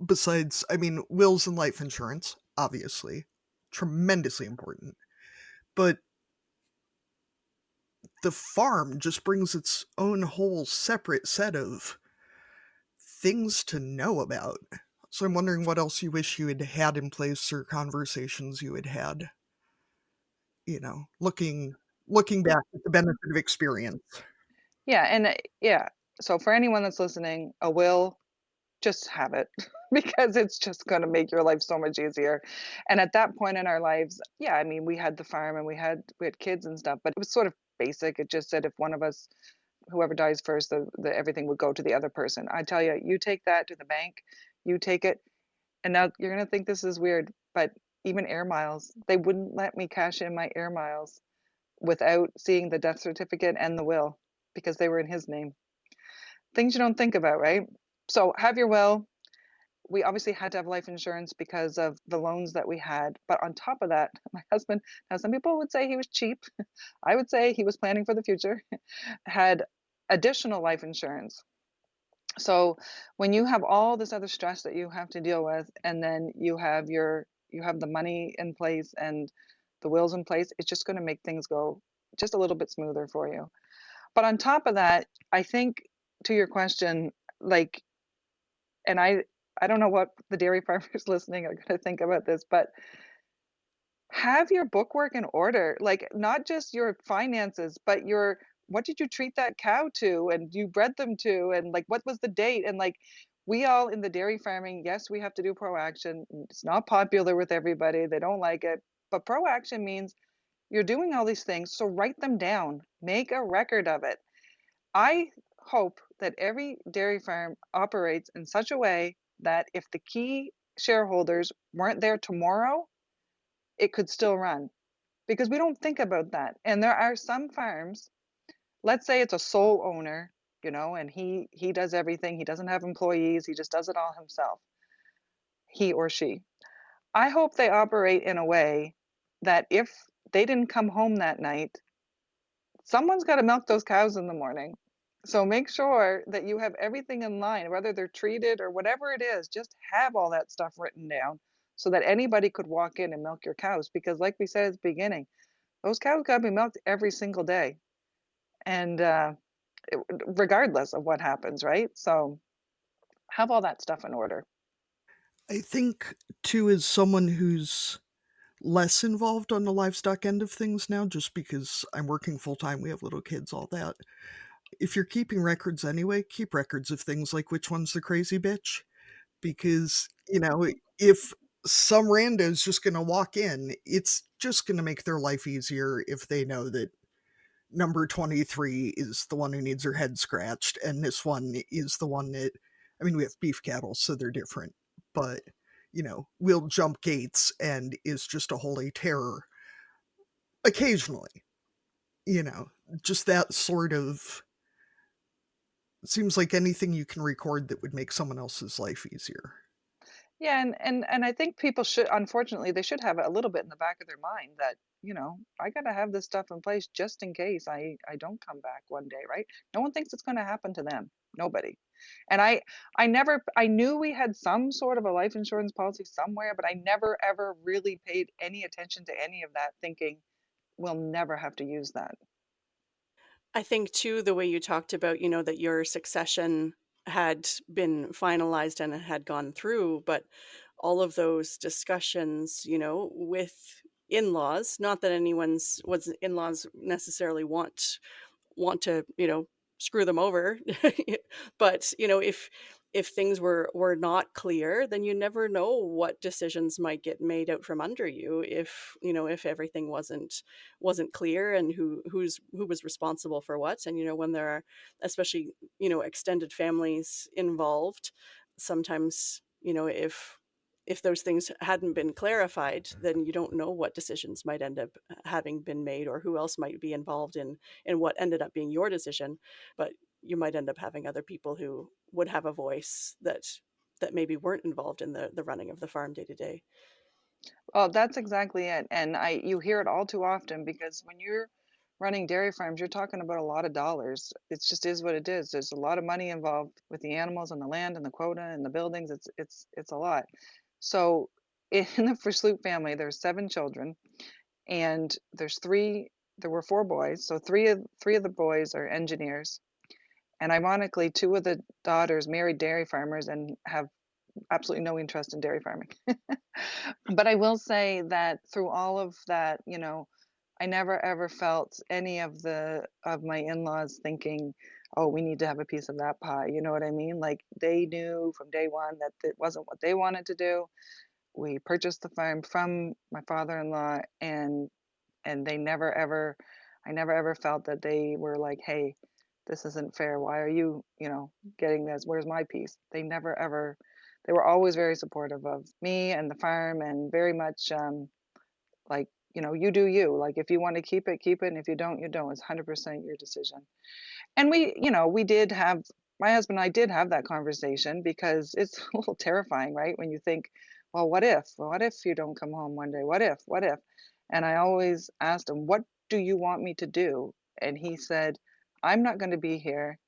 Besides, wills and life insurance, obviously, tremendously important. But the farm just brings its own whole separate set of things to know about. So I'm wondering what else you wish you had had in place or conversations you had had, looking back at the benefit of experience. Yeah, and yeah. So for anyone that's listening, a will, just have it because it's just going to make your life so much easier. And at that point in our lives, yeah, I mean, we had the farm and we had kids and stuff, but it was sort of basic. It just said if one of us, whoever dies first, the everything would go to the other person. I tell you, you take that to the bank, you take it, and now you're going to think this is weird, but even air miles, they wouldn't let me cash in my air miles without seeing the death certificate and the will because they were in his name. Things you don't think about, right? So have your will. We obviously had to have life insurance because of the loans that we had. But on top of that, my husband, now some people would say he was cheap. I would say he was planning for the future, had additional life insurance. So when you have all this other stress that you have to deal with, and then you have the money in place and the wills in place, it's just going to make things go just a little bit smoother for you. But on top of that, I think to your question, like, and I don't know what the dairy farmers listening are going to think about this, but have your bookwork in order. Like not just your finances, but your what did you treat that cow to and you bred them to and like what was the date and like we all in the dairy farming, yes, we have to do pro-action. It's not popular with everybody. They don't like it. But pro-action means you're doing all these things, so write them down. Make a record of it. I hope that every dairy farm operates in such a way that if the key shareholders weren't there tomorrow, it could still run because we don't think about that. And there are some farms, let's say it's a sole owner, and he does everything. He doesn't have employees. He just does it all himself. He or she. I hope they operate in a way that if they didn't come home that night, someone's got to milk those cows in the morning. So make sure that you have everything in line, whether they're treated or whatever it is, just have all that stuff written down so that anybody could walk in and milk your cows. Because, like we said at the beginning, those cows got to be milked every single day. And regardless of what happens, right? So have all that stuff in order. I think, too, as someone who's less involved on the livestock end of things now, just because I'm working full time, we have little kids, all that. If you're keeping records anyway, keep records of things like which one's the crazy bitch. Because, if some rando is just going to walk in. It's just going to make their life easier if they know that number 23 is the one who needs her head scratched, and this one is the one that, I mean, we have beef cattle, so they're different, but, will jump gates and is just a holy terror occasionally. You know, just that sort of, seems like anything you can record that would make someone else's life easier. Yeah, and I think people should, unfortunately, they should have it a little bit in the back of their mind that, I gotta have this stuff in place just in case I don't come back one day, right? No one thinks it's gonna happen to them. Nobody. And I knew we had some sort of a life insurance policy somewhere, but I never ever really paid any attention to any of that, thinking we'll never have to use that. I think too, the way you talked about, that your succession had been finalized and had gone through, but all of those discussions, with in-laws, not that anyone's was in-laws necessarily want to, screw them over. But, if things were not clear, then you never know what decisions might get made out from under you if, if everything wasn't clear and who was responsible for what. And, when there are especially, extended families involved, sometimes, if those things hadn't been clarified, then you don't know what decisions might end up having been made or who else might be involved in what ended up being your decision. But you might end up having other people who would have a voice that maybe weren't involved in the running of the farm day to day. Well, that's exactly it. And you hear it all too often because when you're running dairy farms, you're talking about a lot of dollars. It just is what it is. There's a lot of money involved with the animals and the land and the quota and the buildings. It's a lot. So in the Versloot family, there's 7 children, and there were 4 boys. So three of the boys are engineers. And ironically, 2 of the daughters married dairy farmers and have absolutely no interest in dairy farming. But I will say that through all of that, I never ever felt any of my in-laws thinking, "Oh, we need to have a piece of that pie." You know what I mean? Like they knew from day one that it wasn't what they wanted to do. We purchased the farm from my father-in-law, and they never ever, I never ever felt that they were like, "Hey, this isn't fair. Why are you, getting this? Where's my piece?" They never ever, they were always very supportive of me and the farm, and very much like, you do you. Like if you want to keep it, keep it, and if you don't, you don't. It's 100% your decision. And we did have, my husband and I did have that conversation because it's a little terrifying, right? When you think, well, what if? What if you don't come home one day? What if? What if? And I always asked him, what do you want me to do? And he said, I'm not going to be here.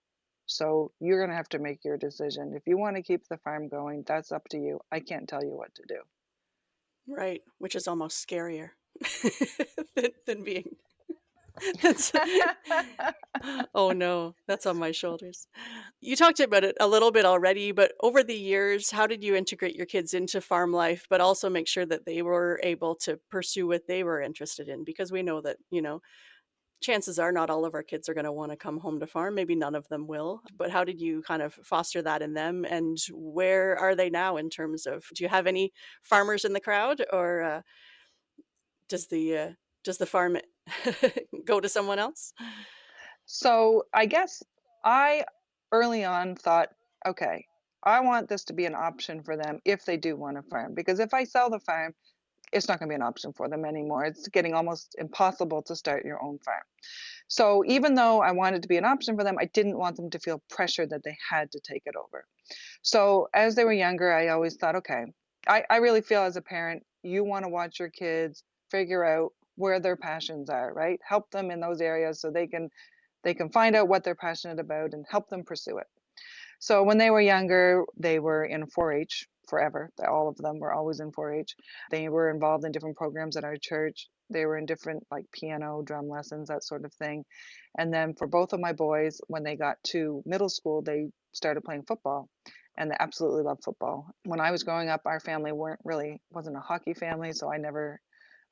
So you're going to have to make your decision. If you want to keep the farm going, that's up to you. I can't tell you what to do. Right, which is almost scarier than being. That's, oh no, that's on my shoulders. You talked about it a little bit already, but over the years, how did you integrate your kids into farm life, but also make sure that they were able to pursue what they were interested in? Because we know that, chances are not all of our kids are going to want to come home to farm. Maybe none of them will. But how did you kind of foster that in them? And where are they now in terms of, do you have any farmers in the crowd, or does the farm go to someone else? So I guess I early on thought, okay, I want this to be an option for them if they do want a farm. Because if I sell the farm, it's not going to be an option for them anymore. It's getting almost impossible to start your own farm. So even though I wanted to be an option for them, I didn't want them to feel pressured that they had to take it over. So as they were younger, I always thought, okay, I really feel as a parent, you want to watch your kids figure out where their passions are, right? Help them in those areas so they can find out what they're passionate about and help them pursue it. So when they were younger, they were in 4-H forever. All of them were always in 4-H. They were involved in different programs at our church. They were in different like piano, drum lessons, that sort of thing. And then for both of my boys, when they got to middle school, they started playing football, and they absolutely love football. When I was growing up, our family wasn't a hockey family, so I never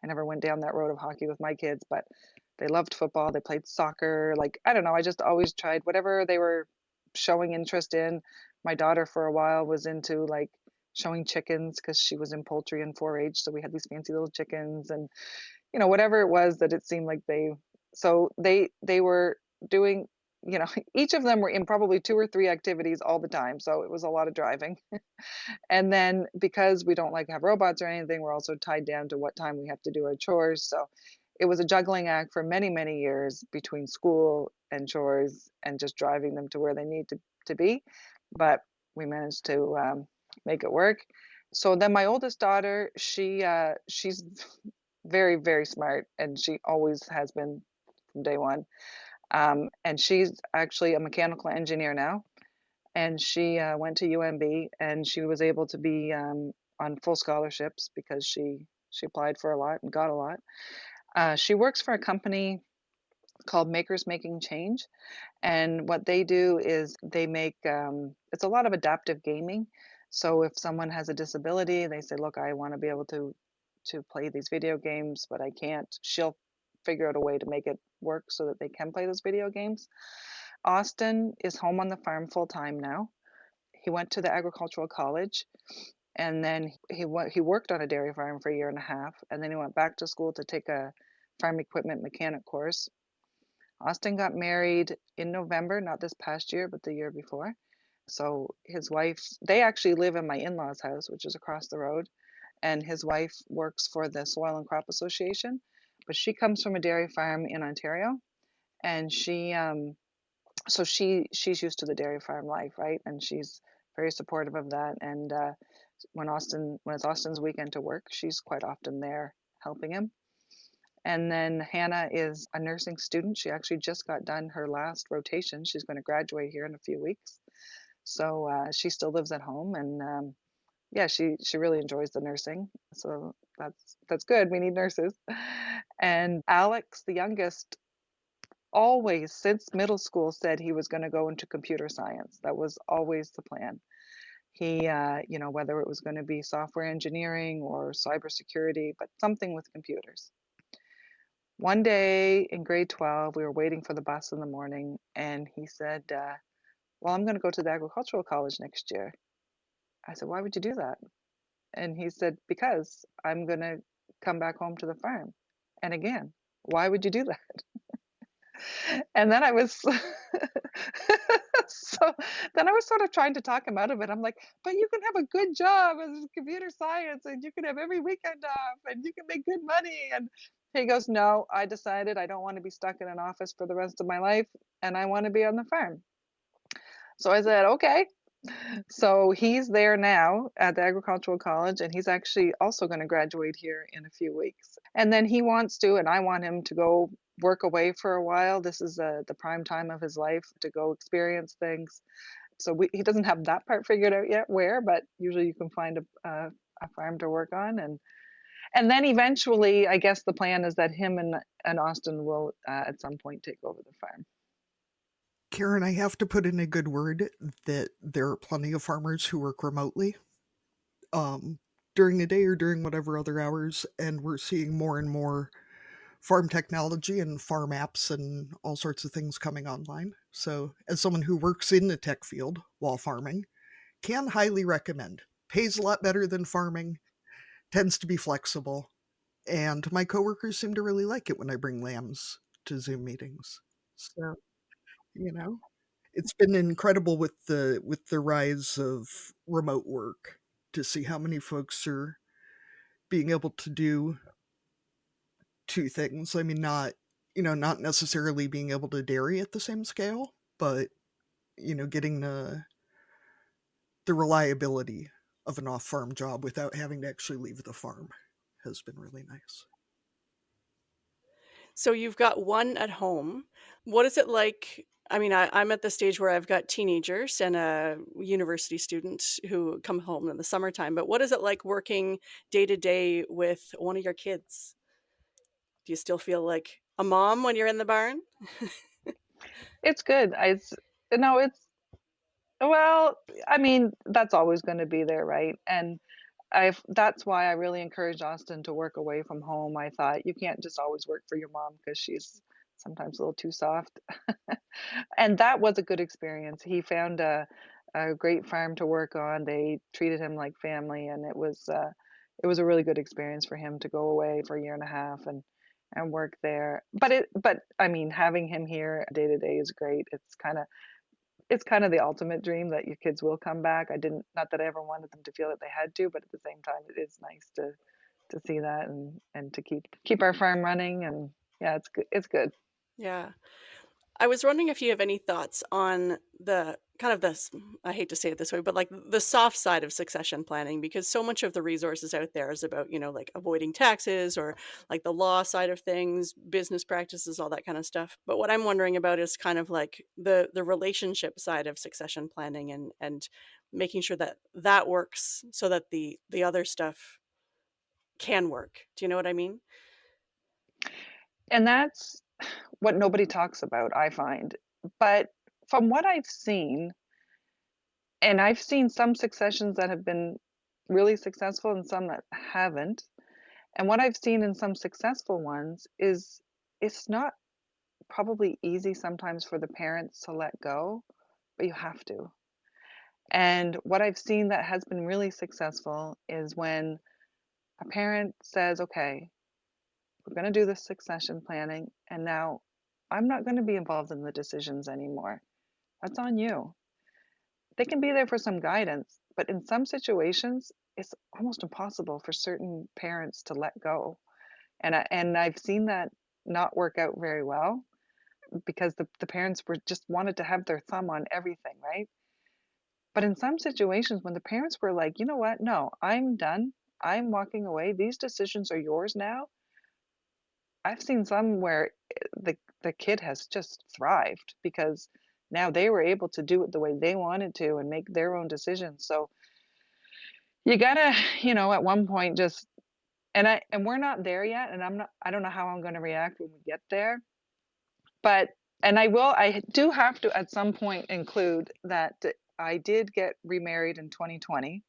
went down that road of hockey with my kids, but they loved football. They played soccer. Like, I don't know, I just always tried whatever they were showing interest in. My daughter for a while was into like showing chickens because she was in poultry and 4-H. So we had these fancy little chickens and, whatever it was that it seemed like they were doing, each of them were in probably 2 or 3 activities all the time. So it was a lot of driving. And then because we don't like to have robots or anything, we're also tied down to what time we have to do our chores. So it was a juggling act for many, many years between school and chores and just driving them to where they need to be. But we managed to make it work. So then my oldest daughter, she's very, very smart, and she always has been from day one. And she's actually a mechanical engineer now, and she went to UMB, and she was able to be on full scholarships because she applied for a lot and got a lot. She works for a company called Makers Making Change, and what they do is they make it's a lot of adaptive gaming. So if someone has a disability, they say, "Look, I want to be able to play these video games, but I can't." She'll figure out a way to make it work so that they can play those video games. Austin is home on the farm full time now. He went to the agricultural college, and then he worked on a dairy farm for a year and a half, and then he went back to school to take a farm equipment mechanic course. Austin got married in November, not this past year, but the year before. So his wife, they actually live in my in-laws' house, which is across the road, and his wife works for the Soil and Crop Association, but she comes from a dairy farm in Ontario, and she's used to the dairy farm life, right? And she's very supportive of that. And when it's Austin's weekend to work, she's quite often there helping him. And then Hannah is a nursing student. She actually just got done her last rotation. She's going to graduate here in a few weeks. So she still lives at home, and yeah, she really enjoys the nursing. So that's good. We need nurses. And Alex, the youngest, always since middle school said he was going to go into computer science. That was always the plan. He, whether it was going to be software engineering or cybersecurity, but something with computers. One day in grade 12, we were waiting for the bus in the morning, and he said, "Well, I'm going to go to the agricultural college next year." I said, "Why would you do that?" And he said, "Because I'm going to come back home to the farm." And again, "Why would you do that?" And then I was so then I was sort of trying to talk him out of it. I'm like, "But you can have a good job as computer science, and you can have every weekend off, and you can make good money." And he goes, "No, I decided I don't want to be stuck in an office for the rest of my life, and I want to be on the farm." So I said, "Okay." So he's there now at the agricultural college, and he's actually also going to graduate here in a few weeks. And then he wants to, and I want him to go work away for a while. This is the prime time of his life to go experience things. So he doesn't have that part figured out yet where, but usually you can find a farm to work on. And then eventually, I guess the plan is that him and Austin will at some point take over the farm. Karen, I have to put in a good word that there are plenty of farmers who work remotely during the day or during whatever other hours, and we're seeing more and more farm technology and farm apps and all sorts of things coming online. So, as someone who works in the tech field while farming, can highly recommend. Pays a lot better than farming, tends to be flexible, and my coworkers seem to really like it when I bring lambs to Zoom meetings. So, you know, it's been incredible with the rise of remote work to see how many folks are being able to do two things. I mean, not necessarily being able to dairy at the same scale, but getting the reliability of an off-farm job without having to actually leave the farm has been really nice. So you've got one at home. What is it like? I mean, I'm at the stage where I've got teenagers and a university student who come home in the summertime. But what is it like working day to day with one of your kids? Do you still feel like a mom when you're in the barn? It's good. It's well, I mean, that's always going to be there, right? And that's why I really encouraged Austin to work away from home. I thought you can't just always work for your mom because she's sometimes a little too soft. And that was a good experience. He found a great farm to work on. They treated him like family, and it was a really good experience for him to go away for a year and a half and work there. But I mean, having him here day to day is great. It's kind of the ultimate dream that your kids will come back. I didn't, not that I ever wanted them to feel that they had to, but at the same time, it is nice to see that and to keep our farm running. And yeah, it's good. It's good. Yeah. I was wondering if you have any thoughts on the kind of this, I hate to say it this way, but like the soft side of succession planning, because so much of the resources out there is about, like avoiding taxes or like the law side of things, business practices, all that kind of stuff. But what I'm wondering about is kind of like the relationship side of succession planning and making sure that that works so that the other stuff can work. Do you know what I mean? And that's what nobody talks about, I find. But from what I've seen, and I've seen some successions that have been really successful and some that haven't. And what I've seen in some successful ones is it's not probably easy sometimes for the parents to let go, but you have to. And what I've seen that has been really successful is when a parent says, okay, we're going to do this succession planning, and now I'm not going to be involved in the decisions anymore. That's on you. They can be there for some guidance, but in some situations, it's almost impossible for certain parents to let go. And I've seen that not work out very well because the parents were just wanted to have their thumb on everything, right? But in some situations when the parents were like, you know what? No, I'm done. I'm walking away. These decisions are yours now. I've seen some where the kid has just thrived because now they were able to do it the way they wanted to and make their own decisions. So you gotta, at one point just and we're not there yet, and I don't know how I'm gonna react when we get there. But and I do have to at some point include that I did get remarried in 2020.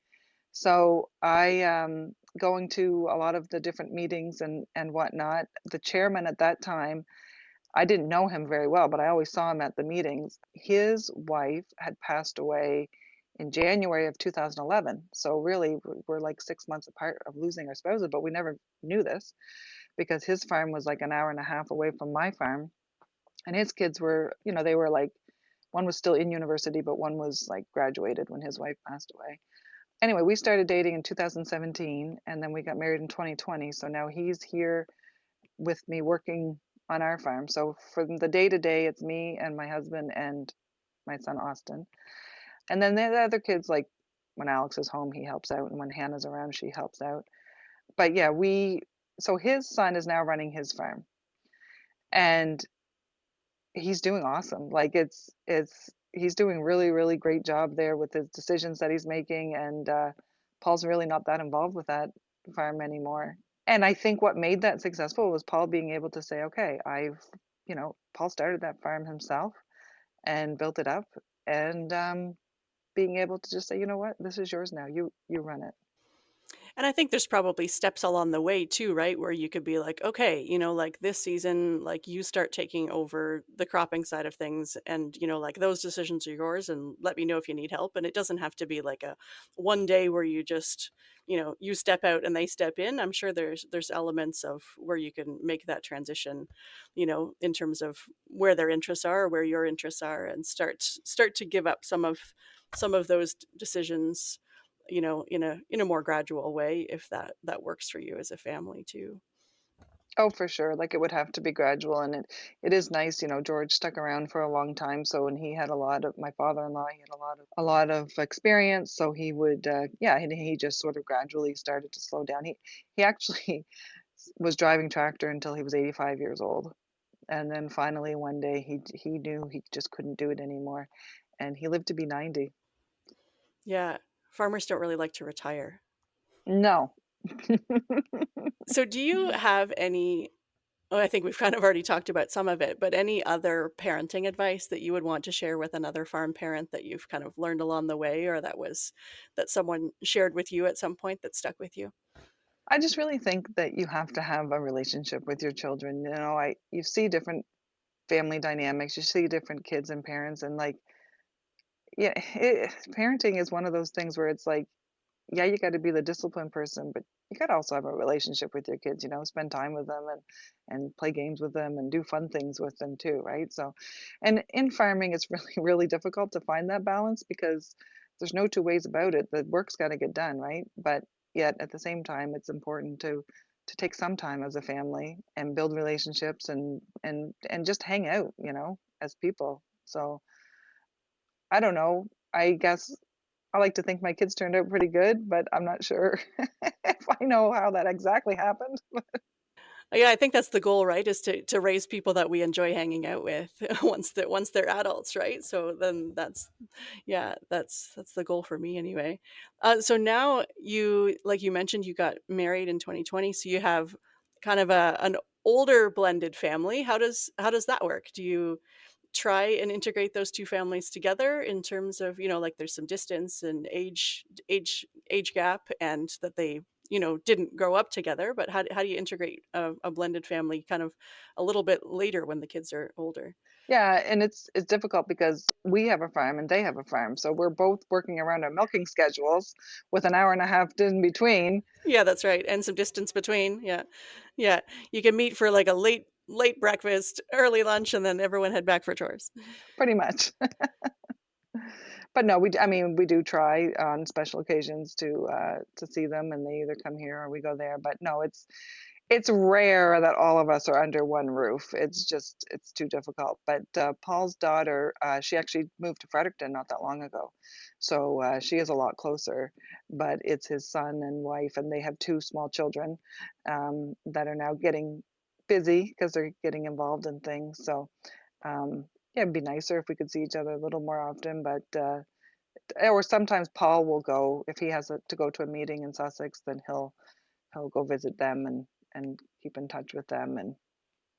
So I going to a lot of the different meetings and whatnot. The chairman at that time, I didn't know him very well, but I always saw him at the meetings. His wife had passed away in January of 2011. So really, we're like 6 months apart of losing our spouses, but we never knew this because his farm was like an hour and a half away from my farm. And his kids were, they were like, one was still in university, but one was like graduated when his wife passed away. Anyway, we started dating in 2017 and then we got married in 2020. So now he's here with me working on our farm. So for the day to day, it's me and my husband and my son Austin. And then the other kids, like when Alex is home, he helps out, and when Hannah's around, she helps out. But yeah, so his son is now running his farm, and he's doing awesome. Like he's doing really, really great job there with his decisions that he's making, and Paul's really not that involved with that farm anymore. And I think what made that successful was Paul being able to say, okay, Paul started that farm himself and built it up, and being able to just say, you know what, this is yours now. You run it. And I think there's probably steps along the way too, right? Where you could be like, okay, like this season, like you start taking over the cropping side of things and, like those decisions are yours and let me know if you need help. And it doesn't have to be like a one day where you just, you step out and they step in. I'm sure there's elements of where you can make that transition, in terms of where their interests are, or where your interests are, and start to give up some of those decisions, in a more gradual way, if that works for you as a family too. Oh, for sure. Like it would have to be gradual, and it is nice. George stuck around for a long time, so and he had my father-in-law. He had a lot of experience, so he would, yeah, and he just sort of gradually started to slow down. He actually was driving tractor until he was 85 years old, and then finally one day he knew he just couldn't do it anymore, and he lived to be 90. Yeah, farmers don't really like to retire. No. So do you have any, I think we've kind of already talked about some of it, but any other parenting advice that you would want to share with another farm parent that you've kind of learned along the way, or that someone shared with you at some point that stuck with you? I just really think that you have to have a relationship with your children. You see different family dynamics, you see different kids and parents, and like Yeah, parenting is one of those things where it's like, yeah, you got to be the disciplined person, but you got to also have a relationship with your kids, spend time with them and play games with them and do fun things with them too, right? So, and in farming, it's really, really difficult to find that balance because there's no two ways about it. The work's got to get done, right? But yet at the same time, it's important to take some time as a family and build relationships and just hang out, as people. So, I don't know. I guess I like to think my kids turned out pretty good, but I'm not sure if I know how that exactly happened. Yeah, I think that's the goal, right? Is to raise people that we enjoy hanging out with once they're adults, right? So then that's the goal for me anyway. So now you, like you mentioned, you got married in 2020, so you have kind of an older blended family. How does that work? Do you try and integrate those two families together in terms of, like there's some distance and age gap, and that they didn't grow up together, but how do you integrate a blended family kind of a little bit later when the kids are older? Yeah, and it's difficult because we have a farm and they have a farm, so we're both working around our milking schedules with an hour and a half in between, Yeah, that's right, and some distance between. Yeah, yeah, you can meet for like a late breakfast, early lunch, and then everyone head back for chores. pretty much. But no, I mean, we do try on special occasions to see them, and they either come here or we go there. But no, it's rare that all of us are under one roof. It's too difficult. But Paul's daughter, she actually moved to Fredericton not that long ago, so she is a lot closer. But it's his son and wife, and they have two small children that are now getting busy because they're getting involved in things. So yeah, it'd be nicer if we could see each other a little more often. But or sometimes Paul will go if he has to go to a meeting in Sussex, then he'll go visit them and keep in touch with them. And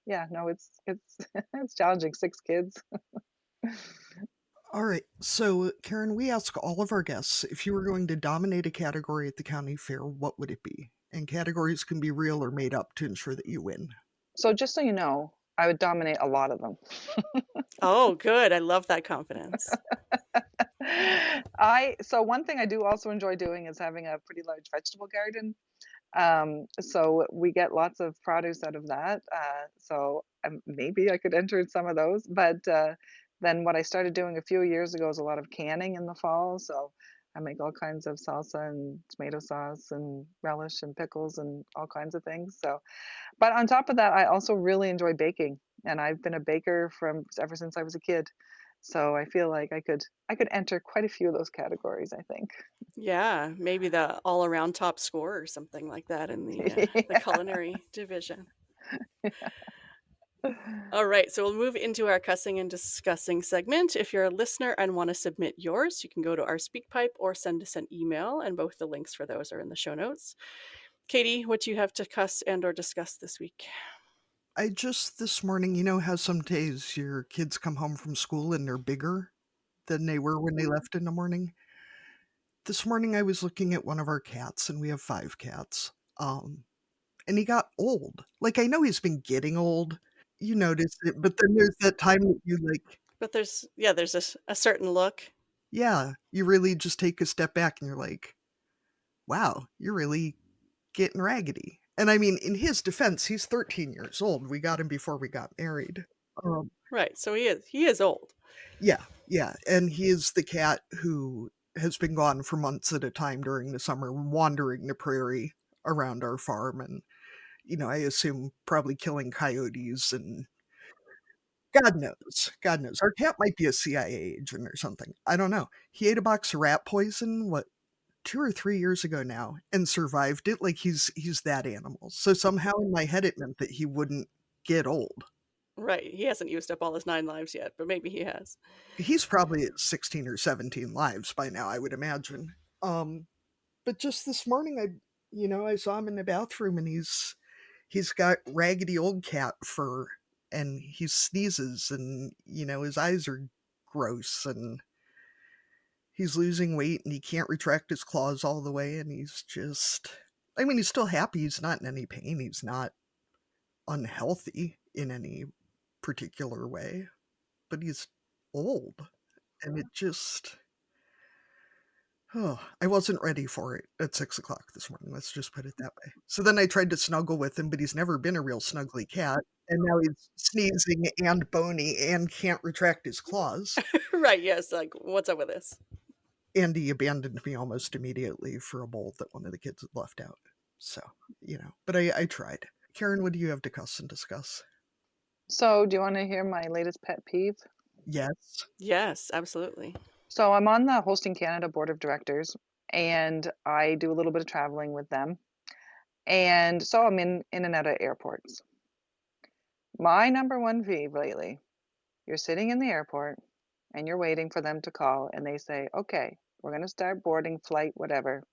yeah, no, it's it's challenging. 6 kids. All right. So, Karen, we ask all of our guests if you were going to dominate a category at the county fair, what would it be? And categories can be real or made up to ensure that you win. So just so you know, I would dominate a lot of them. Oh, good. I love that confidence. I so one thing I do also enjoy doing is having a pretty large vegetable garden. So we get lots of produce out of that. So maybe I could enter in some of those. But then what I started doing a few years ago is a lot of canning in the fall. So I make all kinds of salsa and tomato sauce and relish and pickles and all kinds of things. So, but on top of that, I also really enjoy baking, and I've been a baker from ever since I was a kid. So I feel like I could enter quite a few of those categories, I think. Yeah, maybe the all-around top score or something like that in the culinary division. All right, so we'll move into our cussing and discussing segment. If you're a listener and want to submit yours, you can go to our SpeakPipe or send us an email, and both the links for those are in the show notes. Katie, what do you have to cuss and or discuss this week? I just this morning, how some days your kids come home from school and they're bigger than they were when they left in the morning? This morning I was looking at one of our cats, and we have 5 cats. And he got old. Like, I know he's been getting old. You notice it, but then there's that time that you like, But there's a certain look. yeah, you really just take a step back and you're like, wow, you're really getting raggedy. And I mean, in his defense, he's 13 years old. We got him before we got married. Um, Right, so he is old. yeah, yeah. And he is the cat who has been gone for months at a time during the summer, wandering the prairie around our farm. And, I assume probably killing coyotes and God knows. God knows. Our cat might be a CIA agent or something. I don't know. He ate a box of rat poison, 2 or 3 years ago now, and survived it. Like, he's that animal. So somehow in my head it meant that he wouldn't get old. Right, he hasn't used up all his 9 lives yet, but maybe he has. He's probably at 16 or 17 lives by now, I would imagine. But just this morning I saw him in the bathroom, and he's got raggedy old cat fur, and he sneezes, and his eyes are gross, and he's losing weight, and he can't retract his claws all the way, and he's still happy. He's not in any pain. He's not unhealthy in any particular way, but he's old, and it just Oh, I wasn't ready for it at 6 o'clock this morning, let's just put it that way. So then I tried to snuggle with him, but he's never been a real snuggly cat, and now he's sneezing and bony and can't retract his claws, Right, yes, like, what's up with this? and he abandoned me almost immediately for a bowl that one of the kids had left out. So, but I tried. Karen, what do you have to cuss and discuss? So, do you want to hear my latest pet peeve? Yes. Yes, absolutely. So, I'm on the Hosting Canada board of directors, and I do a little bit of traveling with them. And so I'm in and out of airports. My number one peeve lately, you're sitting in the airport and you're waiting for them to call, and they say, okay, we're going to start boarding flight, whatever.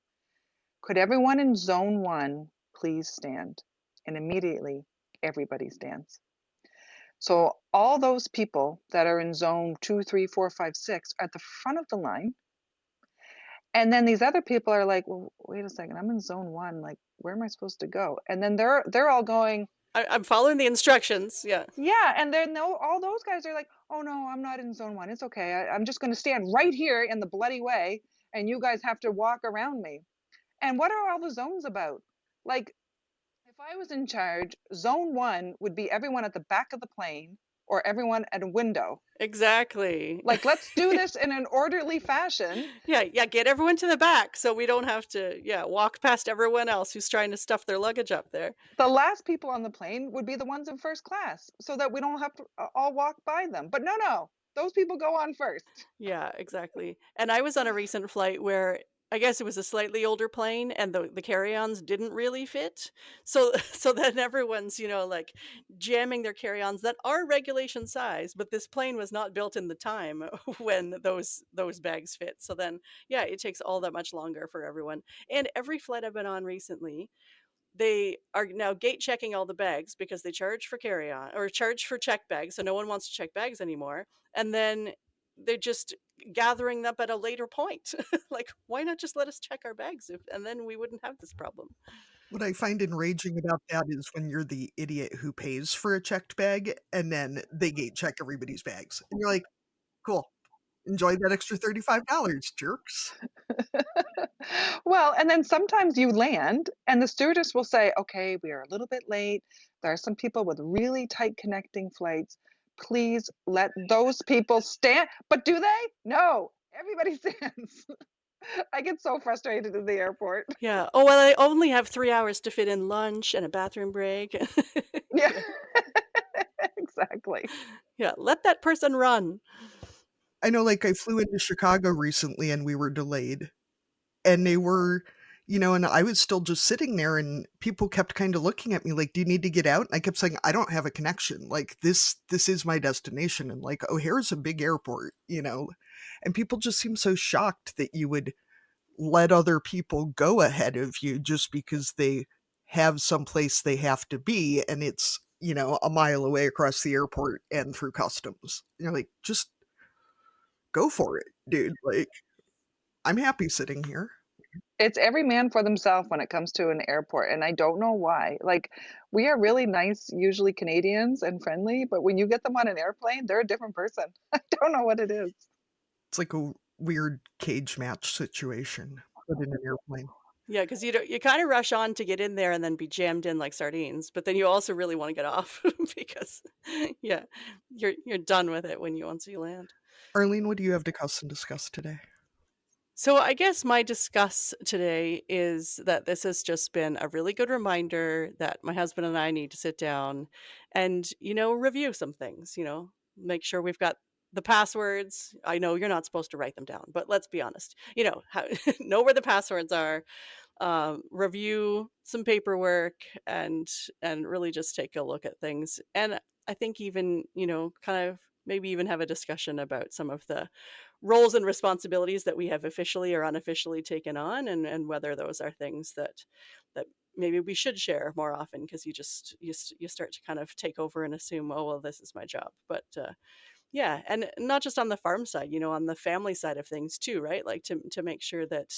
Could everyone in zone 1 please stand? And immediately everybody stands. So all those people that are in zone 2, 3, 4, 5, 6 are at the front of the line. And then these other people are like, well, wait a second, I'm in zone 1. Like, where am I supposed to go? And then they're all going, I'm following the instructions. Yeah. yeah, and then all those guys are like, "Oh no, I'm not in zone 1. It's okay. I'm just going to stand right here in the bloody way, and you guys have to walk around me." And what are all the zones about? Like, if I was in charge, zone 1 would be everyone at the back of the plane or everyone at a window. Exactly. Like, let's do this in an orderly fashion. Yeah, get everyone to the back so we don't have to, walk past everyone else who's trying to stuff their luggage up there. The last people on the plane would be the ones in first class so that we don't have to all walk by them. But no, those people go on first. Yeah, exactly. And I was on a recent flight where I guess it was a slightly older plane and the carry-ons didn't really fit. So so then everyone's, like jamming their carry-ons that are regulation size, but this plane was not built in the time when those bags fit. So then yeah, it takes all that much longer for everyone. And every flight I've been on recently, they are now gate checking all the bags because they charge for carry on or charge for check bags. So no one wants to check bags anymore. And then they're just gathering up at a later point. Like, why not just let us check our bags and then we wouldn't have this problem? What I find enraging about that is when you're the idiot who pays for a checked bag and then they gate check everybody's bags. And you're like, cool, enjoy that extra $35, jerks. Well, and then sometimes you land and the stewardess will say, okay, we are a little bit late. There are some people with really tight connecting flights. Please let those people stand. But do they? No, everybody stands. I get so frustrated in the airport. Yeah. Oh, well, I only have 3 hours to fit in lunch and a bathroom break. Yeah, exactly. Yeah. Let that person run. I know, like, I flew into Chicago recently and we were delayed. And they were, and I was still just sitting there and people kept kind of looking at me like, do you need to get out? And I kept saying, I don't have a connection. Like, this is my destination. And like, O'Hare's a big airport, and people just seem so shocked that you would let other people go ahead of you just because they have someplace they have to be. And it's, a mile away across the airport and through customs. You're like, just go for it, dude. Like, I'm happy sitting here. It's every man for themselves when it comes to an airport, and I don't know why. Like, we are really nice, usually Canadians and friendly, but when you get them on an airplane, they're a different person. I don't know what it is. It's like a weird cage match situation, but in an airplane. Yeah, because you kind of rush on to get in there and then be jammed in like sardines, but then you also really want to get off because yeah, you're done with it once you land. Arlene, what do you have to cuss and discuss today? So I guess my discuss today is that this has just been a really good reminder that my husband and I need to sit down and, review some things, make sure we've got the passwords. I know you're not supposed to write them down, but let's be honest, know where the passwords are, review some paperwork and really just take a look at things. And I think even, kind of maybe even have a discussion about some of the roles and responsibilities that we have officially or unofficially taken on and whether those are things that maybe we should share more often because you start to kind of take over and assume, oh well, this is my job. But yeah, and not just on the farm side, on the family side of things too, right? Like to make sure that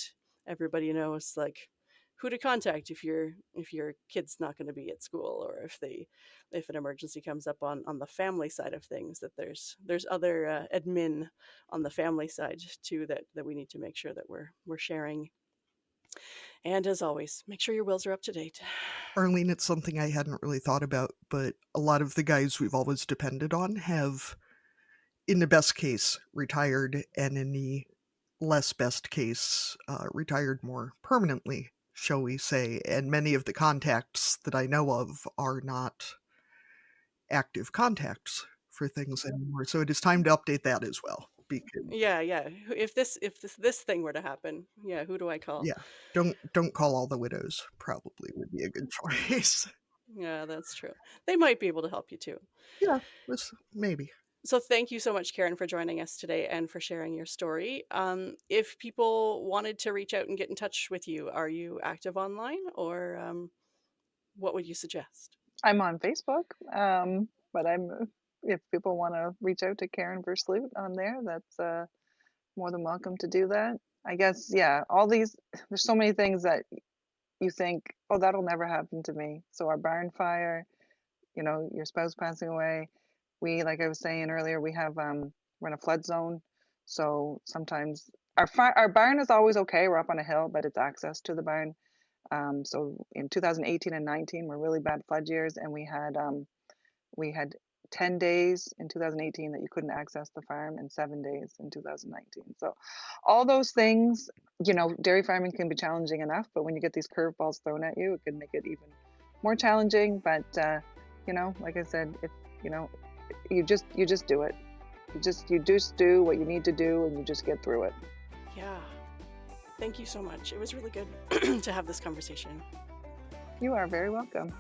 everybody knows, like, who to contact if your kid's not going to be at school, or if an emergency comes up on the family side of things, that there's other admin on the family side too, that we need to make sure that we're sharing. And as always, make sure your wills are up to date. Arlene, it's something I hadn't really thought about, but a lot of the guys we've always depended on have, in the best case, retired, and in the less best case, retired more permanently, shall we say. And many of the contacts that I know of are not active contacts for things anymore. So it is time to update that as well. Because Yeah. If this thing were to happen, yeah, who do I call? yeah, don't call all the widows. Probably would be a good choice. Yeah, that's true. They might be able to help you too. Yeah, maybe. So thank you so much, Karen, for joining us today and for sharing your story. If people wanted to reach out and get in touch with you, are you active online, or what would you suggest? I'm on Facebook, but if people want to reach out to Karen Versloot on there, that's more than welcome to do that. I guess, yeah, there's so many things that you think, oh, that'll never happen to me. So our barn fire, your spouse passing away. Like I was saying earlier, we're in a flood zone. So sometimes our barn is always okay. We're up on a hill, but it's access to the barn. So in 2018 and 19 were really bad flood years, and we had 10 days in 2018 that you couldn't access the farm, and 7 days in 2019. So all those things, dairy farming can be challenging enough, but when you get these curveballs thrown at you, it can make it even more challenging. But like I said, if you just do it. You just do what you need to do, and you just get through it. Yeah. Thank you so much. It was really good to have this conversation. You are very welcome.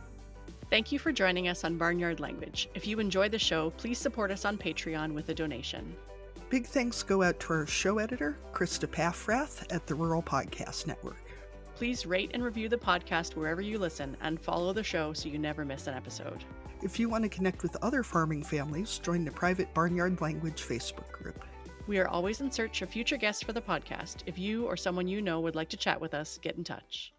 Thank you for joining us on Barnyard Language. If you enjoy the show, please support us on Patreon with a donation. Big thanks go out to our show editor, Krista Paffrath at the Rural Podcast Network. Please rate and review the podcast wherever you listen, and follow the show so you never miss an episode. If you want to connect with other farming families, join the private Barnyard Language Facebook group. We are always in search of future guests for the podcast. If you or someone you know would like to chat with us, get in touch.